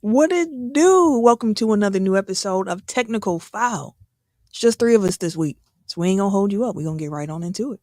What it do? Welcome to another new episode of Technical Foul. It's just three of us this week, so we ain't gonna hold you up. We're gonna get right on into it.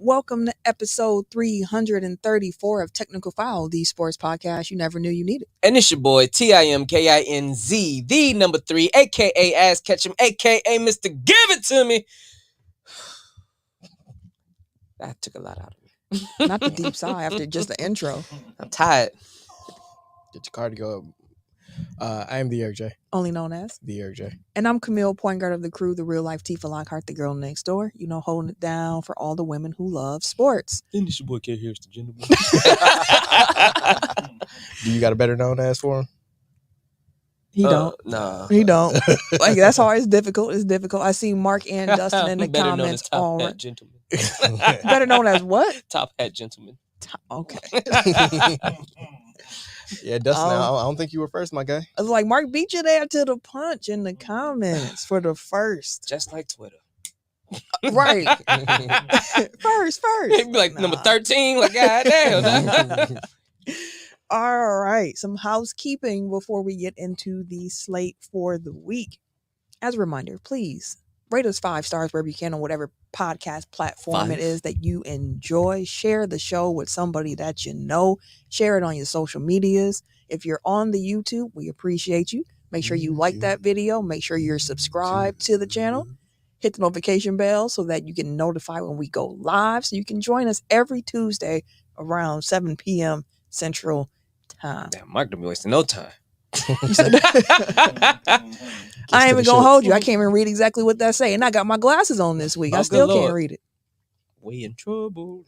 Welcome to episode 334 of Technical Foul, the sports podcast you never knew you needed. And it's your boy, TIMKINZ, the number 3, a.k.a. Ass Ketchum, a.k.a. Mr. Give It To Me. That took a lot out of me. Not the deep sigh after just the intro. I'm tired. Get your cardio up. I am the Eric J. Only known as The Eric J. And I'm Camille, point guard of the crew, the real life Tifa Lockhart, the girl next door. You know, holding it down for all the women who love sports. And it's your boy, K. Harris, the gentleman. Do you got a better known as for him? He don't. Nah. He don't. Like, that's hard. It's difficult. It's difficult. I see Mark and Dustin in the Better comments. known as Top Hat Gentleman. Better known as what? Top Hat Gentleman. Okay. Yeah, Dustin, I don't think you were first, my guy. I was like, Mark beat you there to the punch in the comments for the first. Just like Twitter. Right. First. He'd be like number 13. Like, goddamn. All right. Some housekeeping before we get into the slate for the week. As a reminder, please rate us 5 stars wherever you can on whatever podcast platform it is that you enjoy. Share the show with somebody that you know. Share it on your social medias. If you're on the YouTube, we appreciate you. Make sure you like that video. Make sure you're subscribed to the channel. Hit the notification bell so that you get notified when we go live. So you can join us every Tuesday around 7 p.m. Central Time. Damn, Mark done be wasting no time. You said I ain't even gonna hold you. I can't even read exactly what that say. And I got my glasses on this week. I still can't read it. We in trouble.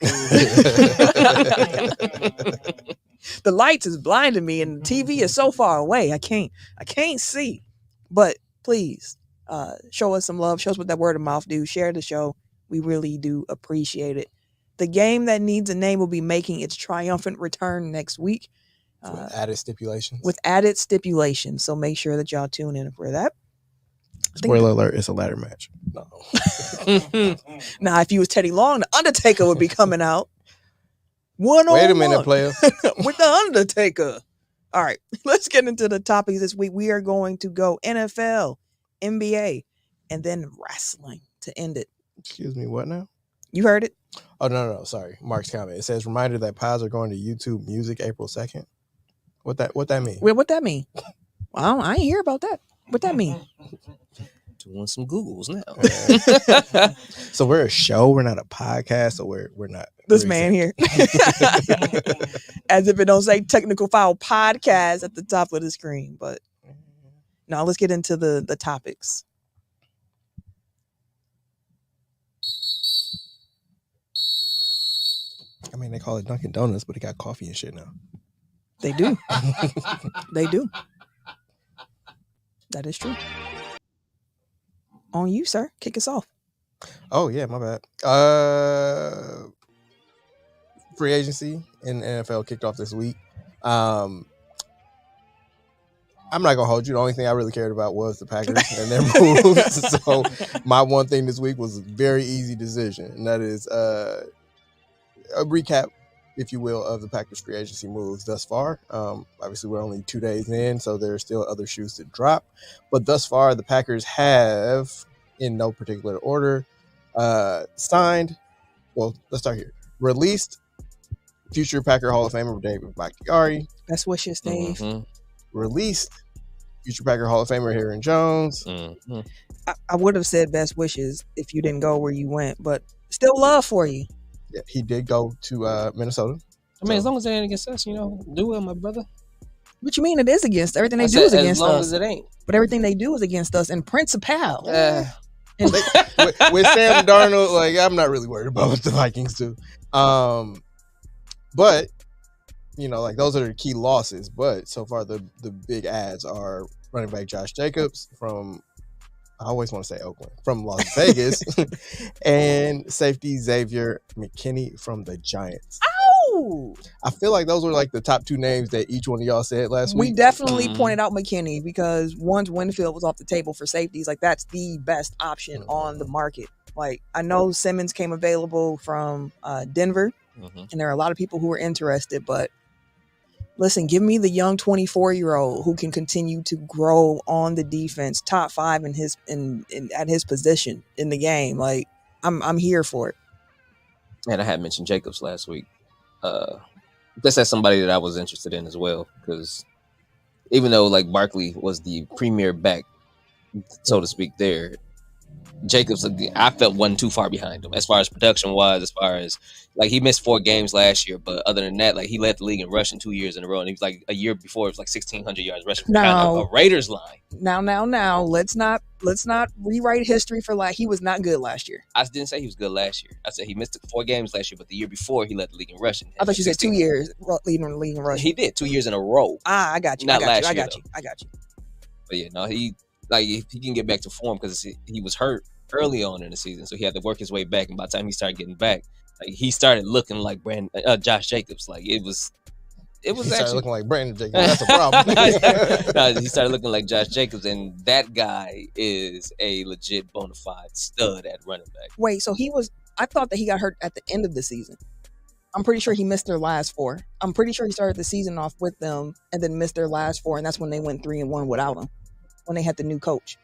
The lights is blinding me and the TV is so far away. I can't see. But please show us some love. Show us what that word of mouth do. Share the show. We really do appreciate it. The game that needs a name will be making its triumphant return next week. With added stipulations. So make sure that y'all tune in for that. Spoiler alert, it's a ladder match. No. Now, if you was Teddy Long, the Undertaker would be coming out. Wait a minute, player. With the Undertaker. All right, let's get into the topics this week. We are going to go NFL, NBA, and then wrestling to end it. Excuse me, what now? You heard it? Oh, no. Sorry. Mark's comment. It says, reminder that pods are going to YouTube Music April 2nd. What that mean? Wait, what that mean? Well, I ain't hear about that. What that mean? Doing some Googles now. So we're a show. We're not a podcast. So we're not. This man here. As if it don't say Technical Foul Podcast at the top of the screen. But now let's get into the topics. I mean, they call it Dunkin' Donuts, but it got coffee and shit now. They do. They do. That is true. On you, sir. Kick us off. Oh, yeah, my bad. Free agency in the NFL kicked off this week. I'm not going to hold you. The only thing I really cared about was the Packers and their moves. So my one thing this week was a very easy decision, and that is a recap, if you will, of the Packers free agency moves thus far. Obviously, we're only 2 days in, so there are still other shoes to drop. But thus far, the Packers have, in no particular order, signed, well, let's start here, released future Packer Hall of Famer David Bakhtiari. Best wishes, Dave. Mm-hmm. Released future Packer Hall of Famer Aaron Jones. Mm-hmm. I would have said best wishes if you didn't go where you went, but still love for you. Yeah, he did go to Minnesota. I mean, as long as it ain't against us, do it, my brother. What you mean it is against? Everything they I do said, is as against long us. as it ain't. But everything they do is against us. And Principal. Uh, And with Sam Darnold, like I'm not really worried about what the Vikings do. But you know, like those are the key losses. But so far, the big adds are running back Josh Jacobs from, I always want to say Oakland, from Las Vegas, and safety Xavier McKinney from the Giants. oh, I feel like those were like the top two names that each one of y'all said last we week. definitely Mhm. pointed out McKinney because once Winfield was off the table for safeties, like that's the best option on the market. Like I know Simmons came available from Denver, mhm. and there are a lot of people who are interested, but listen, give me the young 24-year-old who can continue to grow on the defense, top 5 in his at his position in the game. Like I'm here for it. And I had mentioned Jacobs last week. That's somebody that I was interested in as well, because even though like Barkley was the premier back, so to speak, there, Jacobs, I felt wasn't too far behind him as far as production wise. As far as like he missed 4 games last year, but other than that, like he led the league in rushing 2 years in a row, and he was like a year before it was like 1,600 yards rushing for kind of a Raiders line. Now, let's not rewrite history for like he was not good last year. I didn't say he was good last year. I said he missed 4 games last year, but the year before he led the league in rushing. I thought you said 2 years leading rushing. He did 2 years in a row. I got you. Not I got last you. I year, got you. I got you. But yeah, no, he like if he can get back to form, because he was hurt early on in the season, so he had to work his way back. And by the time he started getting back, like he started looking like Josh Jacobs. Like it was He started actually looking like Brandon Jacobs. That's a problem. No, he started looking like Josh Jacobs, and that guy is a legit bona fide stud at running back. Wait, so I thought that he got hurt at the end of the season. I'm pretty sure he missed their last 4. I'm pretty sure he started the season off with them and then missed their last 4, and that's when they went 3-1 without him, when they had the new coach.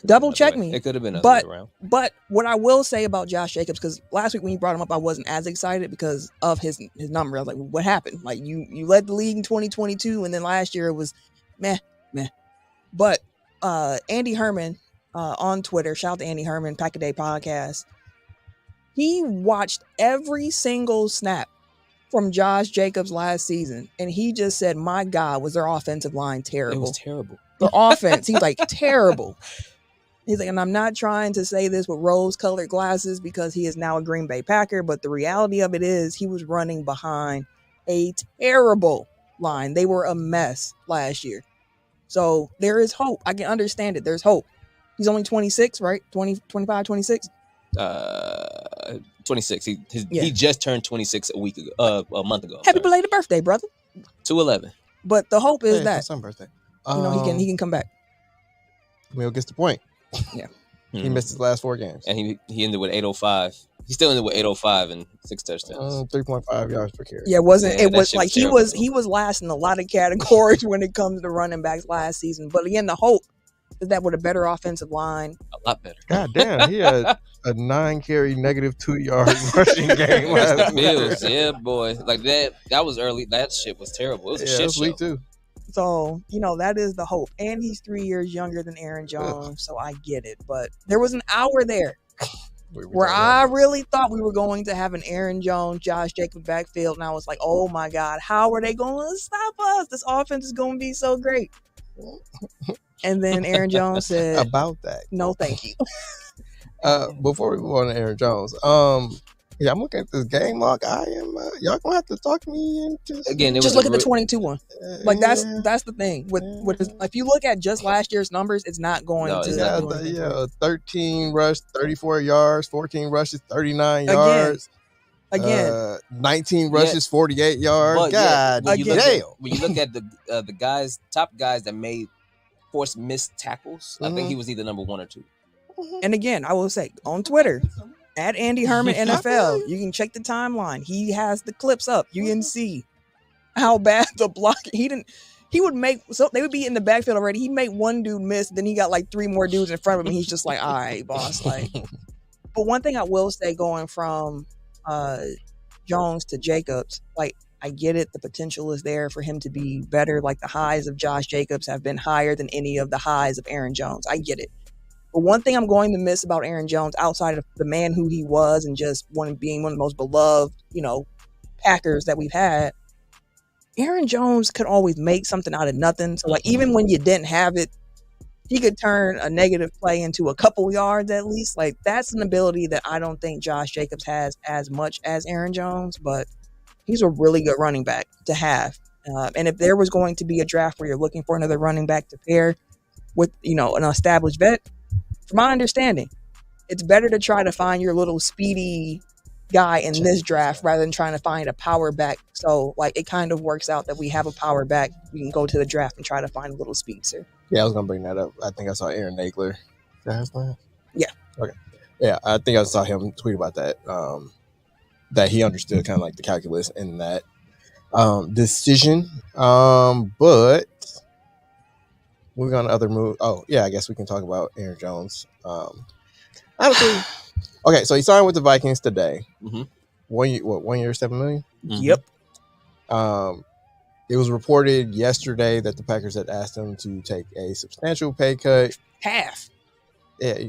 Double check me. It could have been But- other way around. But what I will say about Josh Jacobs, because last week when you brought him up, I wasn't as excited because of his number. I was like, what happened? Like you led the league in 2022, and then last year it was meh. But Andy Herman on Twitter, shout out to Andy Herman, Pack a Day Podcast. He watched every single snap from Josh Jacobs last season, and he just said, my God, was their offensive line terrible. It was terrible. The offense, he's like, terrible. He's like, and I'm not trying to say this with rose-colored glasses because he is now a Green Bay Packer, but the reality of it is he was running behind a terrible line. They were a mess last year. So there is hope. I can understand it. There's hope. He's only 26, right? 20, 25, 26? 26. Yeah. He just turned 26 a month ago. Happy belated birthday, brother. 211. But the hope is Hey, that, it's my birthday. you know, he can come back. Camille gets the point. Yeah. He missed his last 4 games. And he ended with 805. He still ended with 805 and 6 touchdowns. 3.5 yards per carry. Yeah, it wasn't. Yeah, It that was shit like was he terrible, was though. he was last in a lot of categories when it comes to running backs last season. But again, the hope is that with a better offensive line, A lot better. God damn, he had a 9 carry negative 2 yard rushing game last week. Mills, yeah, boy. Like that was early. That shit was terrible. It was a Yeah, shit this show. week too. so you know that is the hope. And he's 3 years younger than Aaron Jones, so I get it. But there was an hour there where I really thought we were going to have an Aaron Jones, Josh Jacobs backfield, and I was like, oh my God, how are they going to stop us? This offense is going to be so great. And then Aaron Jones said, about that. no, thank you. Before we move on to Aaron Jones, yeah, I'm looking at this game log. I am. Y'all gonna have to talk me into Again, it Just was look at the 22 one. Like that's the thing. With Yeah. if you look at just last year's numbers, it's not going No, to. it's Yeah, not do anything. 13 rush, 34 yards, 14 rushes, 39 Again. yards. Again, 19 rushes, 48 yards. But yeah, God when you look damn. when you look at the guys, top guys that made forced missed tackles, I think he was either number 1 or 2. and again, I will say on Twitter at Andy Herman NFL, you can check the timeline. He has the clips up. You can see how bad the block. He would make so they would be in the backfield already. He'd make one dude miss, then he got like 3 more dudes in front of him. And he's just like, all right, boss. Like, but one thing I will say, going from Jones to Jacobs, like I get it, the potential is there for him to be better. Like the highs of Josh Jacobs have been higher than any of the highs of Aaron Jones. I get it. But one thing I'm going to miss about Aaron Jones, outside of the man who he was and just being one of the most beloved, Packers that we've had, Aaron Jones could always make something out of nothing. So, like, even when you didn't have it, he could turn a negative play into a couple yards at least. Like, that's an ability that I don't think Josh Jacobs has as much as Aaron Jones, but he's a really good running back to have. And if there was going to be a draft where you're looking for another running back to pair with, an established vet, from my understanding, it's better to try to find your little speedy guy in this draft rather than trying to find a power back. So, like, it kind of works out that we have a power back. We can go to the draft and try to find a little speedster. Yeah, I was gonna bring that up. I think I saw Aaron Nagler. Is that his name? Yeah. Okay. Yeah, I think I saw him tweet about that. That he understood kind of like the calculus in that decision. But moving on to other moves. Oh, yeah, I guess we can talk about Aaron Jones. Honestly, okay, so he signed with the Vikings today. Mm-hmm. 1 year, $1 year, $7 million? Mm-hmm. Yep. It was reported yesterday that the Packers had asked him to take a substantial pay cut. Half. Yeah.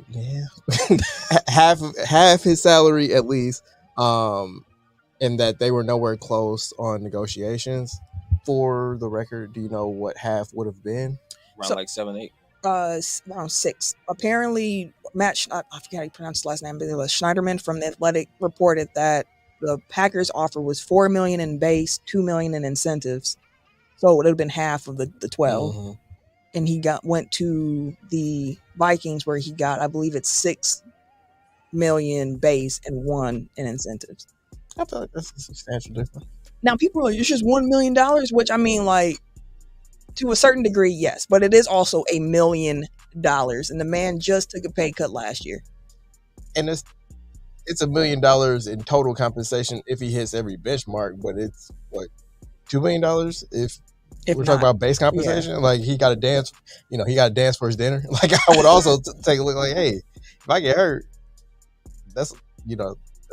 half his salary at least. And that they were nowhere close on negotiations. For the record, do you know what half would have been? Around like 7, 8. Around 6. Apparently, Matt, I forget how you pronounce his last name, but it was Schneiderman from The Athletic reported that the Packers' offer was $4 million in base, $2 million in incentives. So it would have been half of the 12. Mm-hmm. And he went to the Vikings where he got, I believe it's $6 million base and $1 million in incentives. I feel like that's a substantial difference. Now people are like, it's just $1 million, which I mean, like, to a certain degree, yes, but it is also $1 million, and the man just took a pay cut last year. And it's $1 million in total compensation if he hits every benchmark, but it's what, $2 million if we're talking about base compensation. Yeah. Like he got to dance, he got to dance for his dinner. Like I would also take a look like, hey, if I get hurt, that's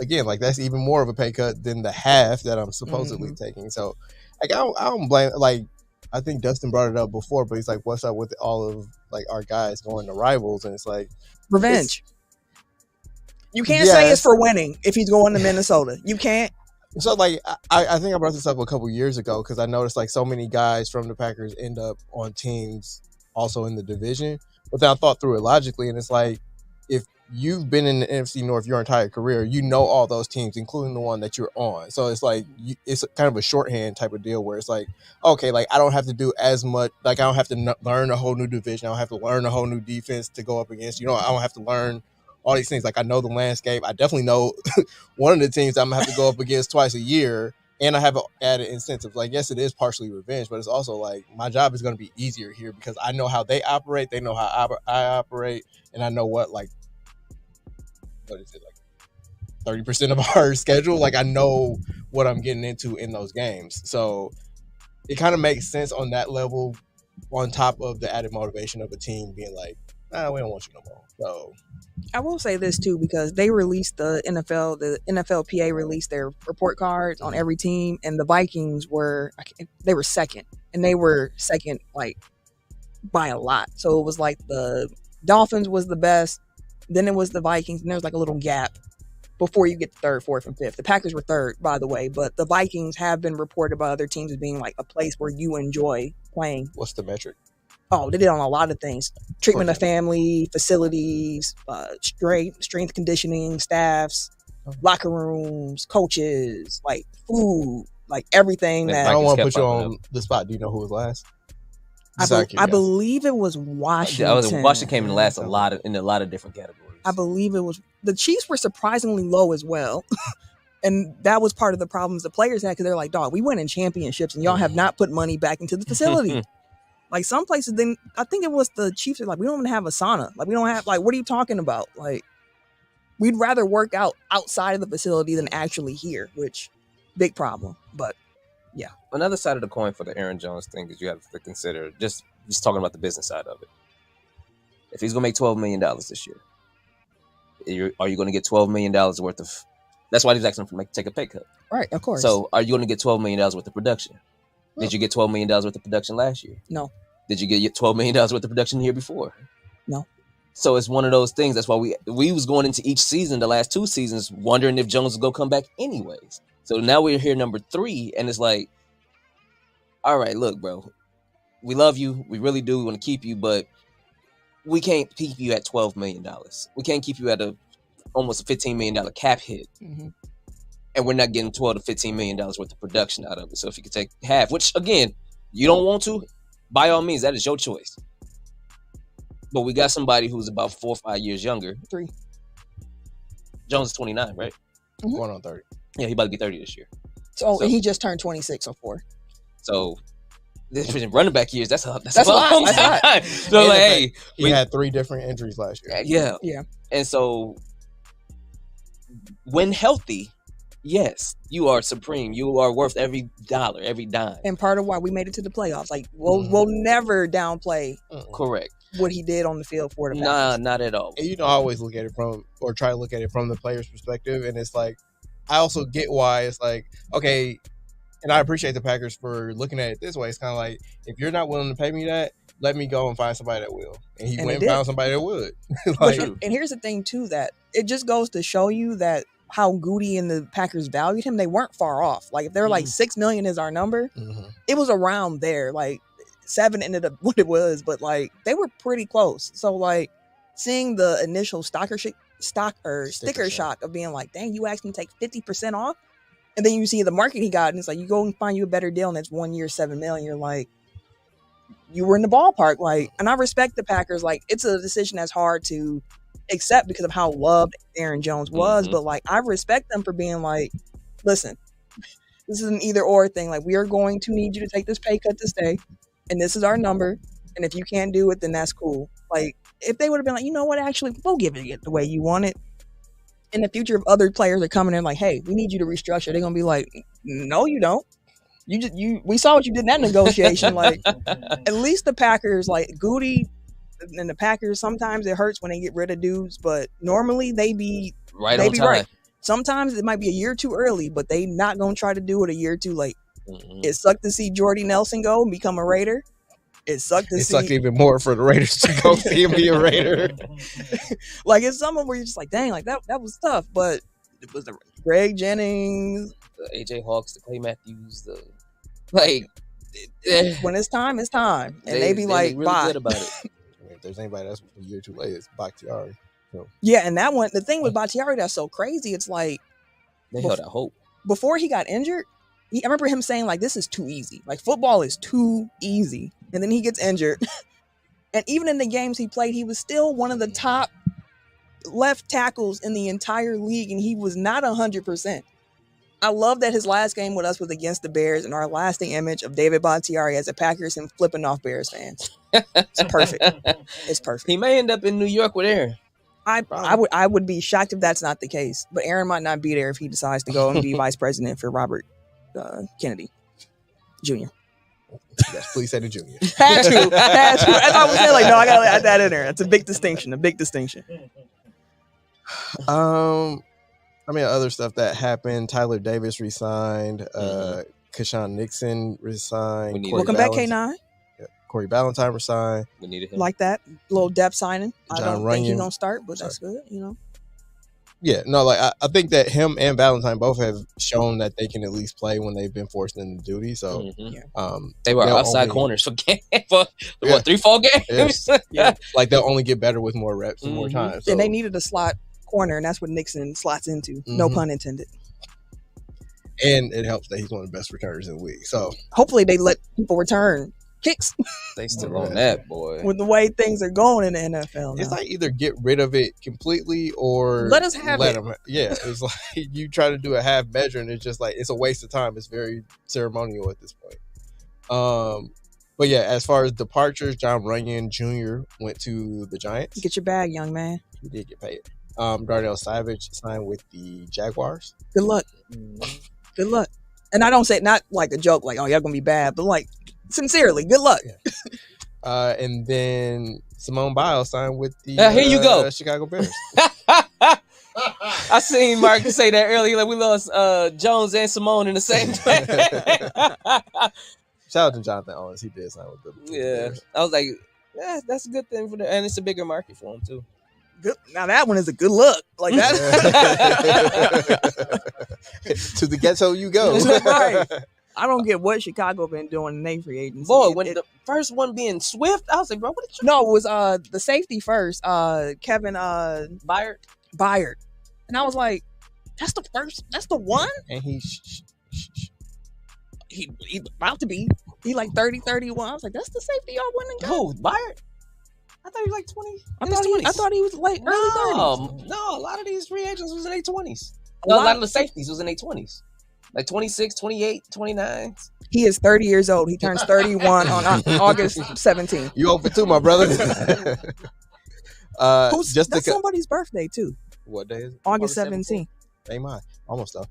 again, like that's even more of a pay cut than the half that I'm supposedly taking. So like I don't blame, like I think Dustin brought it up before, but he's like, what's up with all of like our guys going to rivals? And it's like revenge. You can't say it's for winning if he's going to Minnesota. You can't. So like I think I brought this up a couple years ago because I noticed like so many guys from the Packers end up on teams also in the division. But then I thought through it logically, and it's like if you've been in the NFC North your entire career, you know all those teams, including the one that you're on. So it's like it's kind of a shorthand type of deal where it's like, okay, like I don't have to do as much. Like I don't have to learn a whole new division. I don't have to learn a whole new defense to go up against. I don't have to learn all these things. Like I know the landscape. I definitely know one of the teams I'm gonna have to go up against twice a year, and I have added incentives. Like yes, it is partially revenge, but it's also like my job is gonna be easier here because I know how they operate. They know how I operate, and I know what is it, like 30% of our schedule. Like I know what I'm getting into in those games, so it kind of makes sense on that level. On top of the added motivation of a team being like, we don't want you no more. So I will say this too, because they released the NFLPA released their report cards on every team, and the Vikings were second, and they were second like by a lot. So it was like the Dolphins was the best, then it was the Vikings, and there was like a little gap before you get to third, fourth, and fifth. The Packers were third, by the way, but the Vikings have been reported by other teams as being like a place where you enjoy playing. What's the metric? Oh, they did on a lot of things. Treatment of family, facilities, strength conditioning, staffs, locker rooms, coaches, like food, like everything. I don't want to put you on the spot. Do you know who was last? I believe it was Washington. Washington came in last in a lot of different categories. I believe it was the Chiefs were surprisingly low as well. And that was part of the problems the players had because they're like, dog, we went in championships and y'all have not put money back into the facility. Like some places, then I think it was the Chiefs are like, we don't even have a sauna. Like we don't have, like, what are you talking about? Like we'd rather work out outside of the facility than actually here, which big problem. But yeah. Another side of the coin for the Aaron Jones thing is you have to consider just talking about the business side of it. If he's going to make $12 million this year, are you going to get $12 million worth of, that's why he's asking for take a pay cut. Right, of course. So are you going to get $12 million worth of production? Did you get $12 million worth of production last year? No. Did you get $12 million worth of production the year before? No. So it's one of those things. That's why we was going into each season, the last 2 seasons, wondering if Jones was going to come back anyways. So now we're here number 3, and it's like, all right, look, bro, we love you, we really do, we want to keep you, but we can't keep you at $12 million. We can't keep you at almost a $15 million cap hit. Mm-hmm. And we're not getting $12 to $15 million worth of production out of it. So if you could take half, which again, you don't want to, by all means, that is your choice. But we got somebody who's about 4 or 5 years younger. 3. Jones is 29, right? Mm-hmm. Going on 30. Yeah, he about to be 30 this year. So he just turned 26 or 4. So in running back years, that's a That's a lot. long That's a lot. time. So like, hey, He had 3 different injuries last year. yeah. And so when healthy, yes, you are supreme. You are worth every dollar, every dime. And part of why we made it to the playoffs. Like, we'll never downplay Correct. what he did on the field for the Packers. Nah, not at all. And I always look at it try to look at it from the player's perspective. And it's like, I also get why it's like, okay, and I appreciate the Packers for looking at it this way. It's kind of like, if you're not willing to pay me that, let me go and find somebody that will. And he went and found somebody that would. And here's the thing, too, that it just goes to show you that how Goody and the Packers valued him, they weren't far off. Like, if they're like $6 million is our number, it was around there. Like, 7 ended up what it was, but like they were pretty close. So like seeing the initial sticker shock of being like, dang, you asked me to take 50% off, and then you see the market he got, and it's like you go and find you a better deal, and it's 1 year, $7 million. You're like, you were in the ballpark. Like, and I respect the Packers. Like, it's a decision that's hard to accept because of how loved Aaron Jones was, but like I respect them for being like, listen, this is an either or thing. Like, we are going to need you to take this pay cut to stay, and this is our number. And if you can't do it, then that's cool. Like, if they would have been like, you know what, actually, we'll give it the way you want it. In the future, if other players are coming in like, hey, we need you to restructure, they're gonna be like, no, you don't. We saw what you did in that negotiation. Like, at least the Packers, like Goody and the Packers, sometimes it hurts when they get rid of dudes, but normally they be right on time. Right. Sometimes it might be a year too early, but they not gonna try to do it a year too late. It sucked to see Jordy Nelson go and become a Raider. It sucked even more for the Raiders to go see him be a Raider. Like, it's someone where you're just like, dang, like that was tough. But it was the Greg Jennings, the AJ Hawks, the Clay Matthews, when it's time, it's time. And they be like, really bye. Good about it. If there's anybody that's a year too late, it's Bakhtiari. So. Yeah, and that one, the thing with Bakhtiari that's so crazy, it's like they held out hope. Before he got injured, I remember him saying, like, this is too easy. Like, football is too easy. And then he gets injured. And even in the games he played, he was still one of the top left tackles in the entire league, and he was not 100%. I love that his last game with us was against the Bears, and our lasting image of David Bakhtiari as a Packers him flipping off Bears fans. It's perfect. It's perfect. He may end up in New York with Aaron. I would be shocked if that's not the case. But Aaron might not be there if he decides to go and be vice president for Robert Kennedy Jr. Yes, please say the junior. Had to. As I was saying, like, no, I gotta add that in there. That's a big distinction. I mean, other stuff that happened. Tyler Davis resigned. Keshawn Nixon resigned. Welcome back, K9. Yeah. Corey Ballantyne resigned. We needed him. Like that little depth signing. John I don't Runyon. think he's gonna start, but that's good. You know. Yeah, no, like I think that him and Valentine both have shown that they can at least play when they've been forced into duty. So, they were outside corners for 3-4 games. Yeah, like they'll only get better with more reps and more time. So. And they needed a slot corner, and that's what Nixon slots into. No pun intended. And it helps that he's one of the best returners in the league. So hopefully they let people return kicks. They still on that, boy. With the way things are going in the NFL now. It's like either get rid of it completely or let us have it. Yeah, it's like you try to do a half measure and it's just like it's a waste of time. It's very ceremonial at this point. But yeah, as far as departures, John Runyon Jr. went to the Giants. Get your bag, young man. He did get paid. Darnell Savage signed with the Jaguars. Good luck. Good luck. And I don't say it not like a joke, like, oh, y'all gonna be bad, but like sincerely, good luck. Yeah. And then Simone Biles signed with the here you go. Chicago Bears. I seen Mark say that earlier. Like we lost Jones and Simone in the same day. Shout out to Jonathan Owens. He did sign with the Bears. I was like, yeah, that's a good thing for them, and it's a bigger market for them too. Good. Now that one is a good look. Like that. To the ghetto you go. Right. I don't get what Chicago been doing in their free agency. Boy, when the first one being Swift, I was like, bro, what is No, it was the safety first, Kevin Byard? Byard. And I was like, that's the first, that's the one? And he about to be. He like 30, 31. I was like, that's the safety y'all went and got. Who? Byard? I thought he was like 20. I thought he was like early 30s. No, a lot of these free agents was in their 20s. A lot of the safeties was in their 20s. Like 26, 28, 29. He is 30 years old. He turns 31 on August 17th. You over too, my brother. That's somebody's birthday too. What day is it? August 17th. Ain't mine. Almost though.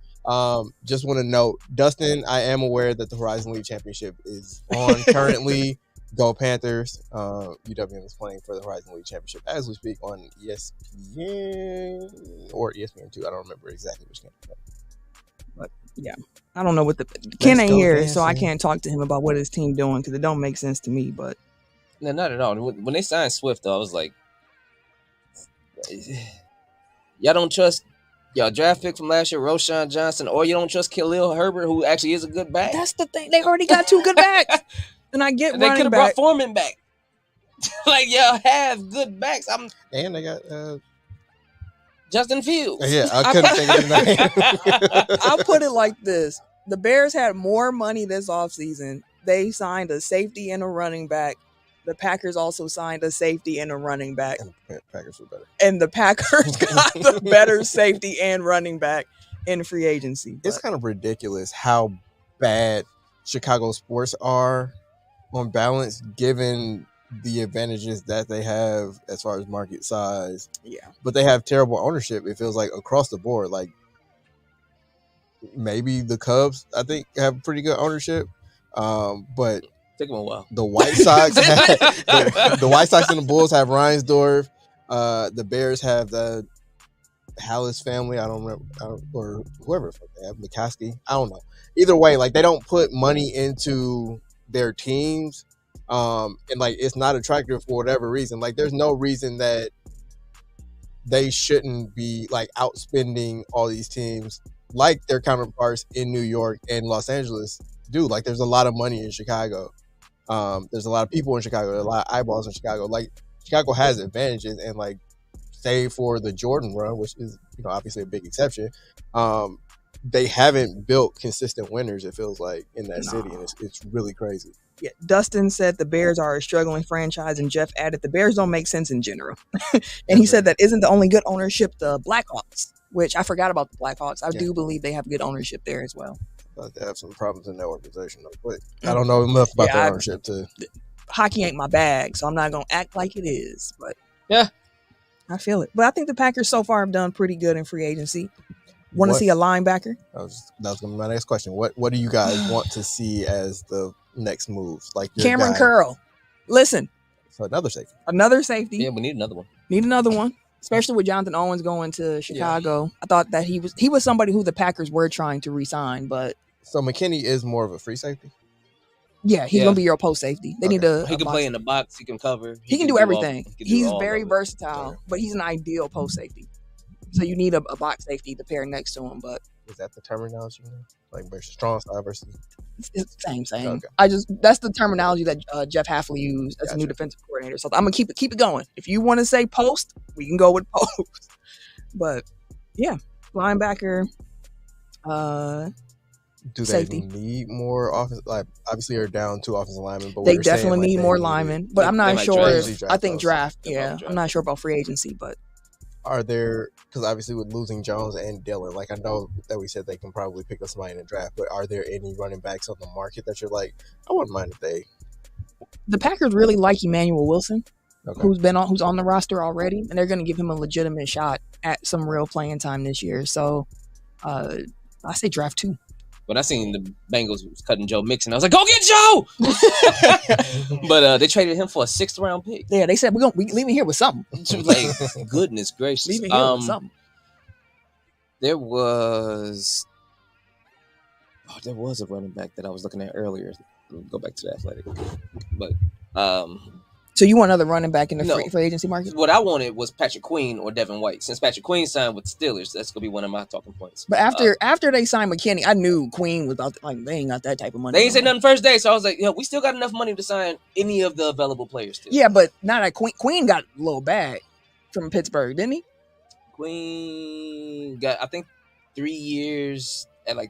Just want to note, Dustin, I am aware that the Horizon League Championship is on currently. Go Panthers. UWM is playing for the Horizon League Championship as we speak on ESPN or ESPN2. I don't remember exactly which game. But yeah, I don't know what Ken ain't here, so I can't talk to him about what his team doing because it don't make sense to me. But no, not at all. When they signed Swift, though, I was like, y'all don't trust y'all draft pick from last year, Roshan Johnson, or you don't trust Khalil Herbert, who actually is a good back. That's the thing. They already got 2 good backs. And I get they could have brought Foreman back. Like, y'all have good backs. And they got Justin Fields. Yeah, I couldn't think of his name. I'll put it like this. The Bears had more money this offseason. They signed a safety and a running back. The Packers also signed a safety and a running back. And the Packers were better. And the Packers got the better safety and running back in free agency. It's kind of ridiculous how bad Chicago sports are on balance, given the advantages that they have as far as market size. Yeah. But they have terrible ownership, it feels like, across the board. Like, maybe the Cubs, I think, have pretty good ownership. But take them a while. The White Sox the White Sox and the Bulls have Reinsdorf. The Bears have the Hallis family. I don't remember, or whoever they have, McCaskey. I don't know. Either way, like, they don't put money into their teams, and like, it's not attractive for whatever reason. Like, there's no reason that they shouldn't be like outspending all these teams like their counterparts in New York and Los Angeles do. Like, there's a lot of money in Chicago. There's a lot of people in Chicago. There's a lot of eyeballs in Chicago. Like, Chicago has advantages, and like, save for the Jordan run, which is, obviously a big exception. They haven't built consistent winners, it feels like, in that city, and it's really crazy. Yeah, Dustin said the Bears are a struggling franchise, and Jeff added the Bears don't make sense in general. And he said that isn't the only good ownership the Blackhawks, which I forgot about the Blackhawks. I do believe they have good ownership there as well. But they have some problems in their organization, though. But I don't know enough about their ownership to. Hockey ain't my bag, so I'm not gonna act like it is. But yeah, I feel it. But I think the Packers so far have done pretty good in free agency. Want to see a linebacker? That was going to be my next question. What do you guys want to see as the next moves? Like Cameron Curl. Listen. So another safety. Yeah, we need another one. Need another one, especially with Jonathan Owens going to Chicago. Yeah. I thought that he was somebody who the Packers were trying to re-sign, but so McKinney is more of a free safety. Yeah, he's gonna be your post safety. They need He can play in the box. He can cover. He can do everything. He's very versatile, but he's an ideal post safety. So you need a box safety to pair next to him. But is that the terminology? Like versus strong side versus? It's the same. Okay. That's the terminology that Jeff Hafley used as a new defensive coordinator. So I'm gonna keep it going. If you want to say post, we can go with post. But yeah, linebacker. Do safety. They need more offense? Like, obviously, you're down 2 offensive linemen, but they definitely need more linemen. But I'm not sure. I think draft. Yeah, I'm not sure about free agency. But are there? Because obviously, with losing Jones and Dillon, like, I know that we said they can probably pick up somebody in the draft. But are there any running backs on the market that you're like, I wouldn't mind if they? The Packers really like Emmanuel Wilson, who's on the roster already, and they're going to give him a legitimate shot at some real playing time this year. So, I say draft 2. When I seen the Bengals was cutting Joe Mixon, I was like, "Go get Joe!" But they traded him for a 6th round pick. Yeah, they said we leave him here with something. Like, goodness gracious, leave him here with something. There was a running back that I was looking at earlier. Go back to the Athletic, but So you want another running back in the No. free agency market? What I wanted was Patrick Queen or Devin White. Since Patrick Queen signed with the Steelers, that's gonna be one of my talking points. But after they signed McKinney, I knew Queen was about they ain't got that type of money. They ain't said nothing first day, so I was like, we still got enough money to sign any of the available players still. Yeah, but not at Queen got a little bag from Pittsburgh, didn't he? Queen got, I think, 3 years at like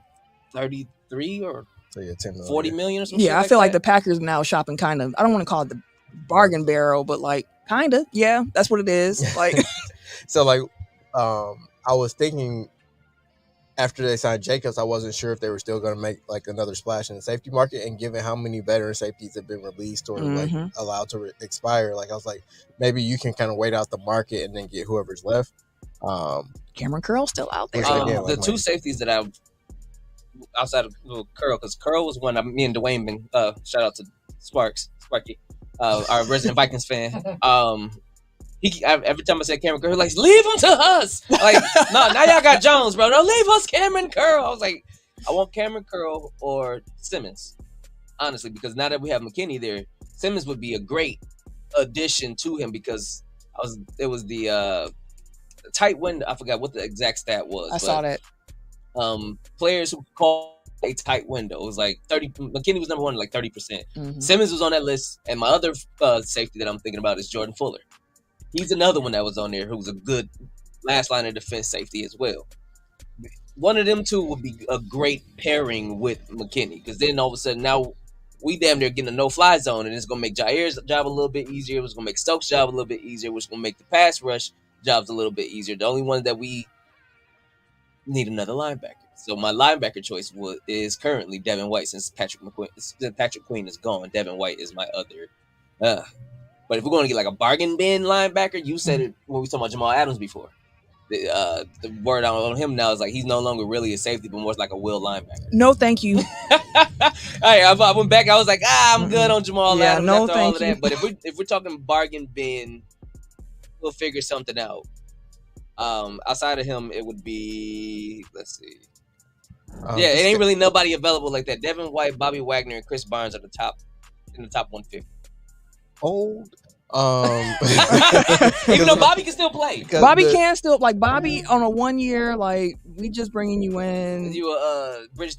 33 or 40 million or something. Yeah, I feel like the Packers now shopping kind of, I don't want to call it the bargain barrel, but like kind of, yeah, that's what it is. Like, so like, I was thinking after they signed Jacobs, I wasn't sure if they were still going to make like another splash in the safety market. And given how many veteran safeties have been released or like allowed to expire, like I was like, maybe you can kind of wait out the market and then get whoever's left. Cameron Curl's still out there. The two safeties that I've outside of Curl, because Curl was one me and Dwayne been shout out to Sparky, our resident Vikings fan. Every time I said Cameron Curl, like, leave him to us. Like, no, now y'all got Jones, bro. Don't leave us Cameron Curl. I was like, I want Cameron Curl or Simmons, honestly, because now that we have McKinney there, Simmons would be a great addition to him because it was the tight window. I forgot what the exact stat was. I saw that. Players who call a tight window, it was like 30. McKinney was number one, like 30%. Simmons was on that list, and my other safety that I'm thinking about is Jordan Fuller. He's another one that was on there who's a good last line of defense safety as well. One of them two would be a great pairing with McKinney, because then all of a sudden now we damn near getting a no-fly zone, and it's going to make Jair's job a little bit easier. It's going to make Stokes' job a little bit easier, which is going to make the pass rush jobs a little bit easier. The only one that we need another linebacker. So my linebacker choice is currently Devin White, since Patrick Queen is gone. Devin White is my other. But if we're going to get like a bargain bin linebacker, you said it when we talking about Jamal Adams before. The word on him now is like he's no longer really a safety, but more like a will linebacker. No, thank you. I went back. I was like, I'm good on Jamal Adams no, after thank all of that. you. But if we're talking bargain bin, we'll figure something out. Outside of him, it would be, let's see. It ain't really nobody available like that. Devin White, Bobby Wagner, and Chris Barnes are in the top 150. Old. Even though Bobby can still play. Bobby can still, like, Bobby on a 1 year, like, we just bringing you in. You a bridge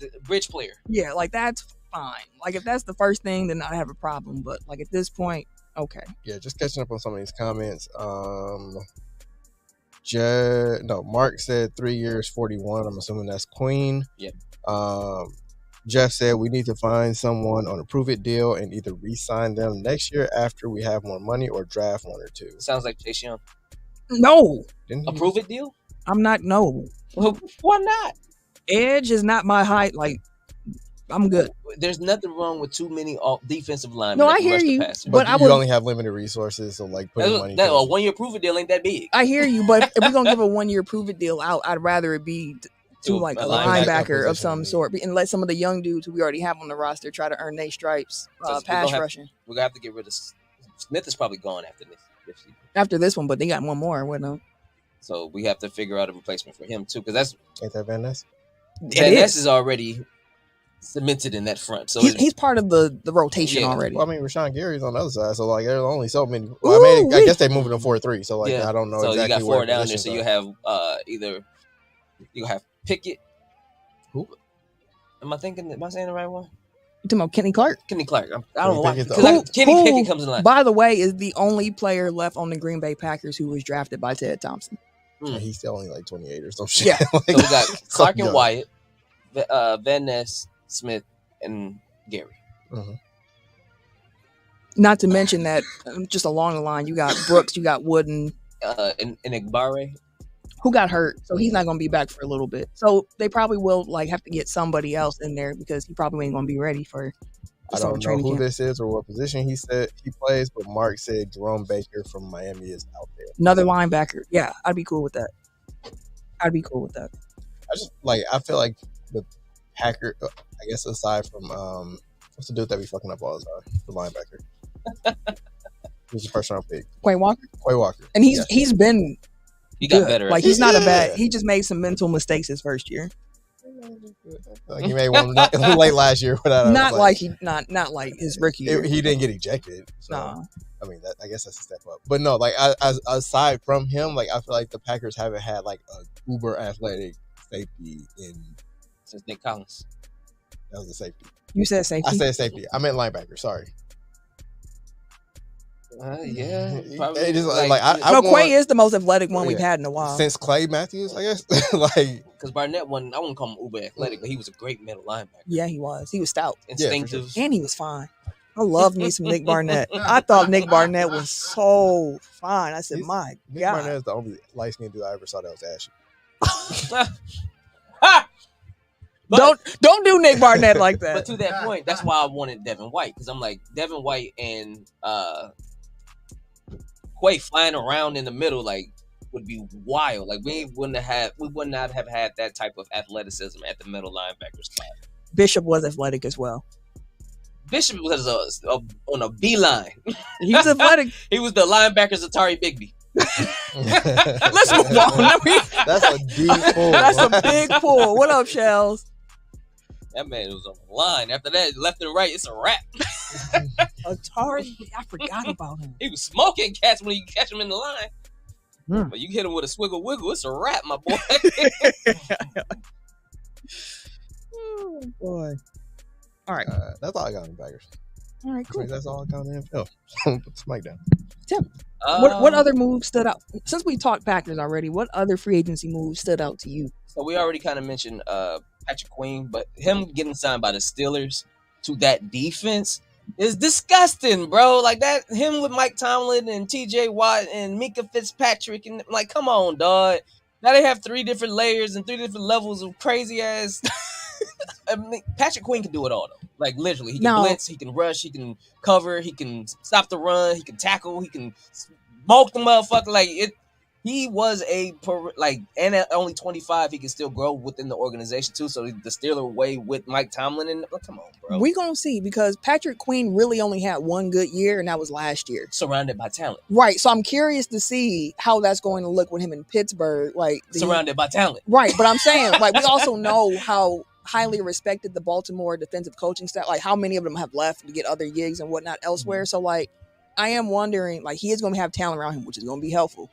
player. Yeah, like, that's fine. Like, if that's the first thing, then I have a problem. But, like, at this point, okay. Yeah, just catching up on some of these comments. Mark said 3 years, 41. I'm assuming that's Queen. Yep. Jeff said we need to find someone on a prove-it deal and either re-sign them next year after we have more money or draft one or two. Sounds like Chase Young. No. A prove-it deal? I'm not, no. Well, why not? Edge is not my height. Like, I'm good. There's nothing wrong with too many defensive linemen. No, I hear you. But you only have limited resources, so like putting money. A 1 year prove-it deal ain't that big. I hear you, but if we're gonna give a 1 year prove-it deal out, I'd rather it be to like a linebacker of some sort, and let some of the young dudes who we already have on the roster try to earn their stripes, pass rushing. We're gonna have to get rid of Smith. Is probably gone after this. After this one, but they got one more. What no? So we have to figure out a replacement for him too, because ain't that Van Ness? Van Ness is already cemented in that front, so he's part of the rotation already. Well, I mean, Rashawn Gary's on the other side, so like there's only so many. Well, I guess they moving to 4-3, so like I don't know. So exactly, you got four down there, so you have either you have Pickett. Who? Am I saying the right one? You talking about Kenny Clark? Kenny Clark. I don't know why. Kenny Pickett comes in line. By the way, is the only player left on the Green Bay Packers who was drafted by Ted Thompson. He's still only like 28 or some shit. Yeah. So we got Clark and Wyatt, Van Ness, Smith, and Gary. Mm-hmm. Not to mention that just along the line, you got Brooks, you got Wooden, and Igbare, who got hurt, so he's not going to be back for a little bit. So they probably will like have to get somebody else in there because he probably ain't going to be ready for. I don't know who this is or what position he said he plays, but Mark said Jerome Baker from Miami is out there. Another linebacker. Yeah, I'd be cool with that. I feel like the Packer, I guess aside from what's the dude that be fucking up all the time? The linebacker. Who's the first round pick? Quay Walker. And he's been got better. Like he's not a bad. He just made some mental mistakes his first year. Like he made one late last year. Not like his rookie year. He didn't get ejected. So, Nah. I mean, I guess that's a step up. But no, like aside from him, like I feel like the Packers haven't had like a uber athletic safety since Nick Collins. That was a safety. You said safety. I said safety. I meant linebacker. Sorry. Yeah, probably. Quay is the most athletic one we've had in a while since Clay Matthews, I guess. Like because Barnett I wouldn't call him uber athletic, but he was a great middle linebacker. Yeah, he was. He was stout, instinctive, sure. And he was fine. I love me some Nick Barnett. I thought Nick Barnett was so fine. I said, my Nick God. Barnett is the only light skinned dude I ever saw that was ashy. Don't do Nick Barnett like that. But to that point, that's why I wanted Devin White, because I'm like Devin White and Quay flying around in the middle like would be wild. Like we would not have had that type of athleticism at the middle linebacker spot. Bishop was athletic as well. Bishop was on a beeline. He was athletic. He was the linebacker's Atari Bigby. Let's move on. That's a deep pull. That's a big pull. What up, Shells? That man was on the line. After that, left and right, it's a wrap. Atari, I forgot about him. He was smoking cats when you catch him in the line. But you hit him with a swiggle wiggle, it's a wrap, my boy. Oh boy. All right. That's all I got on the Packers. All right, cool. That's all I got on the NFL. Put the mic down. Tim, what other moves stood out? Since we talked Packers already, what other free agency moves stood out to you? So we already kind of mentioned Patrick Queen, but him getting signed by the Steelers to that defense is disgusting, bro. Like that, him with Mike Tomlin and T.J. Watt and Minka Fitzpatrick, and like, come on, dog. Now they have 3 different layers and 3 different levels of crazy ass. I mean, Patrick Queen can do it all though. Like literally, he can blitz, he can rush, he can cover, he can stop the run, he can tackle, he can smoke the motherfucker. Like it. He was and at only 25, he can still grow within the organization too. So the Steeler way with Mike Tomlin, and come on, bro. We're gonna see, because Patrick Queen really only had one good year, and that was last year. Surrounded by talent, right? So I'm curious to see how that's going to look with him in Pittsburgh. Like surrounded by talent, right? But I'm saying, like, we also know how highly respected the Baltimore defensive coaching staff. Like, how many of them have left to get other gigs and whatnot elsewhere. So, like, I am wondering, like, he is going to have talent around him, which is going to be helpful.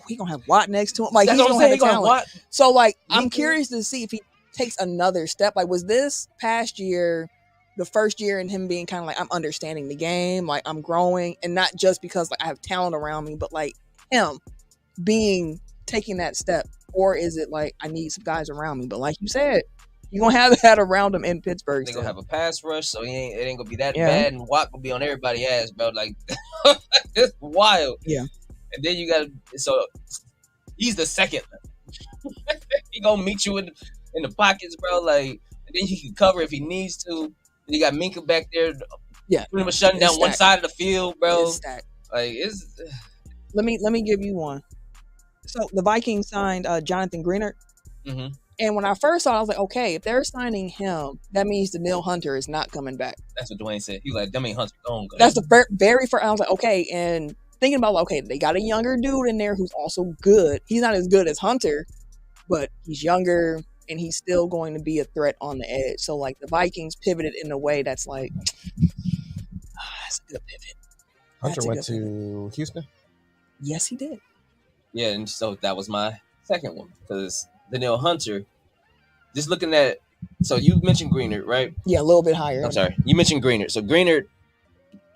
He gonna have Watt next to him. Like, he's gonna have talent. So, like, I'm curious to see if he takes another step. Like, was this past year the first year in him being kind of like, I'm understanding the game, like I'm growing, and not just because like I have talent around me, but like him taking that step? Or is it like, I need some guys around me? But like you said, you're gonna have that around him in Pittsburgh. They're gonna have a pass rush, so it ain't gonna be that bad, and Watt gonna be on everybody's ass, bro. Like, it's wild. Yeah. And then you got, so he's the second. He gonna meet you in the pockets, bro. Like, and then he can cover if he needs to. And you got Minka back there, pretty much shutting down one side of the field, bro. Like, it's. Let me give you one. So the Vikings signed Jonathan Greenard. Mm-hmm. And when I first saw it, I was like, okay, if they're signing him, that means Danielle Hunter is not coming back. That's what Dwayne said. He was like, that means Hunter gone. That's the very first. I was like, okay, and thinking about, okay, they got a younger dude in there who's also good. He's not as good as Hunter, but he's younger and he's still going to be a threat on the edge. So like the Vikings pivoted in a way that's like, that's a good pivot. Hunter went to Houston? Yes, he did. Yeah, and so that was my second one, because Danielle Hunter, just looking at, so you mentioned Greenard, right? Yeah, a little bit higher. I'm sorry. You mentioned Greenard. So Greenard,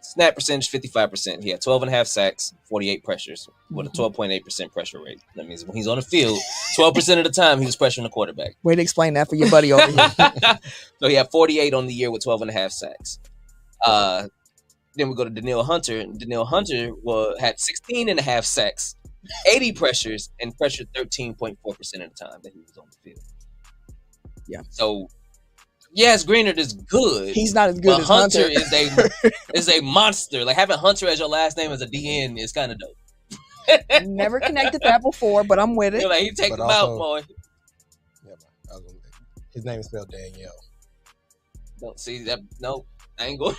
snap percentage, 55%. He had 12.5 sacks, 48 pressures, with a 12.8% pressure rate. That means when he's on the field, 12% of the time he was pressuring the quarterback. Way to explain that for your buddy over here. So he had 48 on the year with 12.5 sacks. Then we go to Danielle Hunter. Danielle Hunter had 16.5 sacks, 80 pressures, and pressured 13.4% of the time that he was on the field. Yeah. So, yes, Greenard is good. He's not as good as Hunter. is a monster. Like, having Hunter as your last name as a DN is kind of dope. Never connected that before, but I'm with it. You're like, he take him out, boy. Yeah, his name is spelled Danielle. Don't see that. No, I ain't going.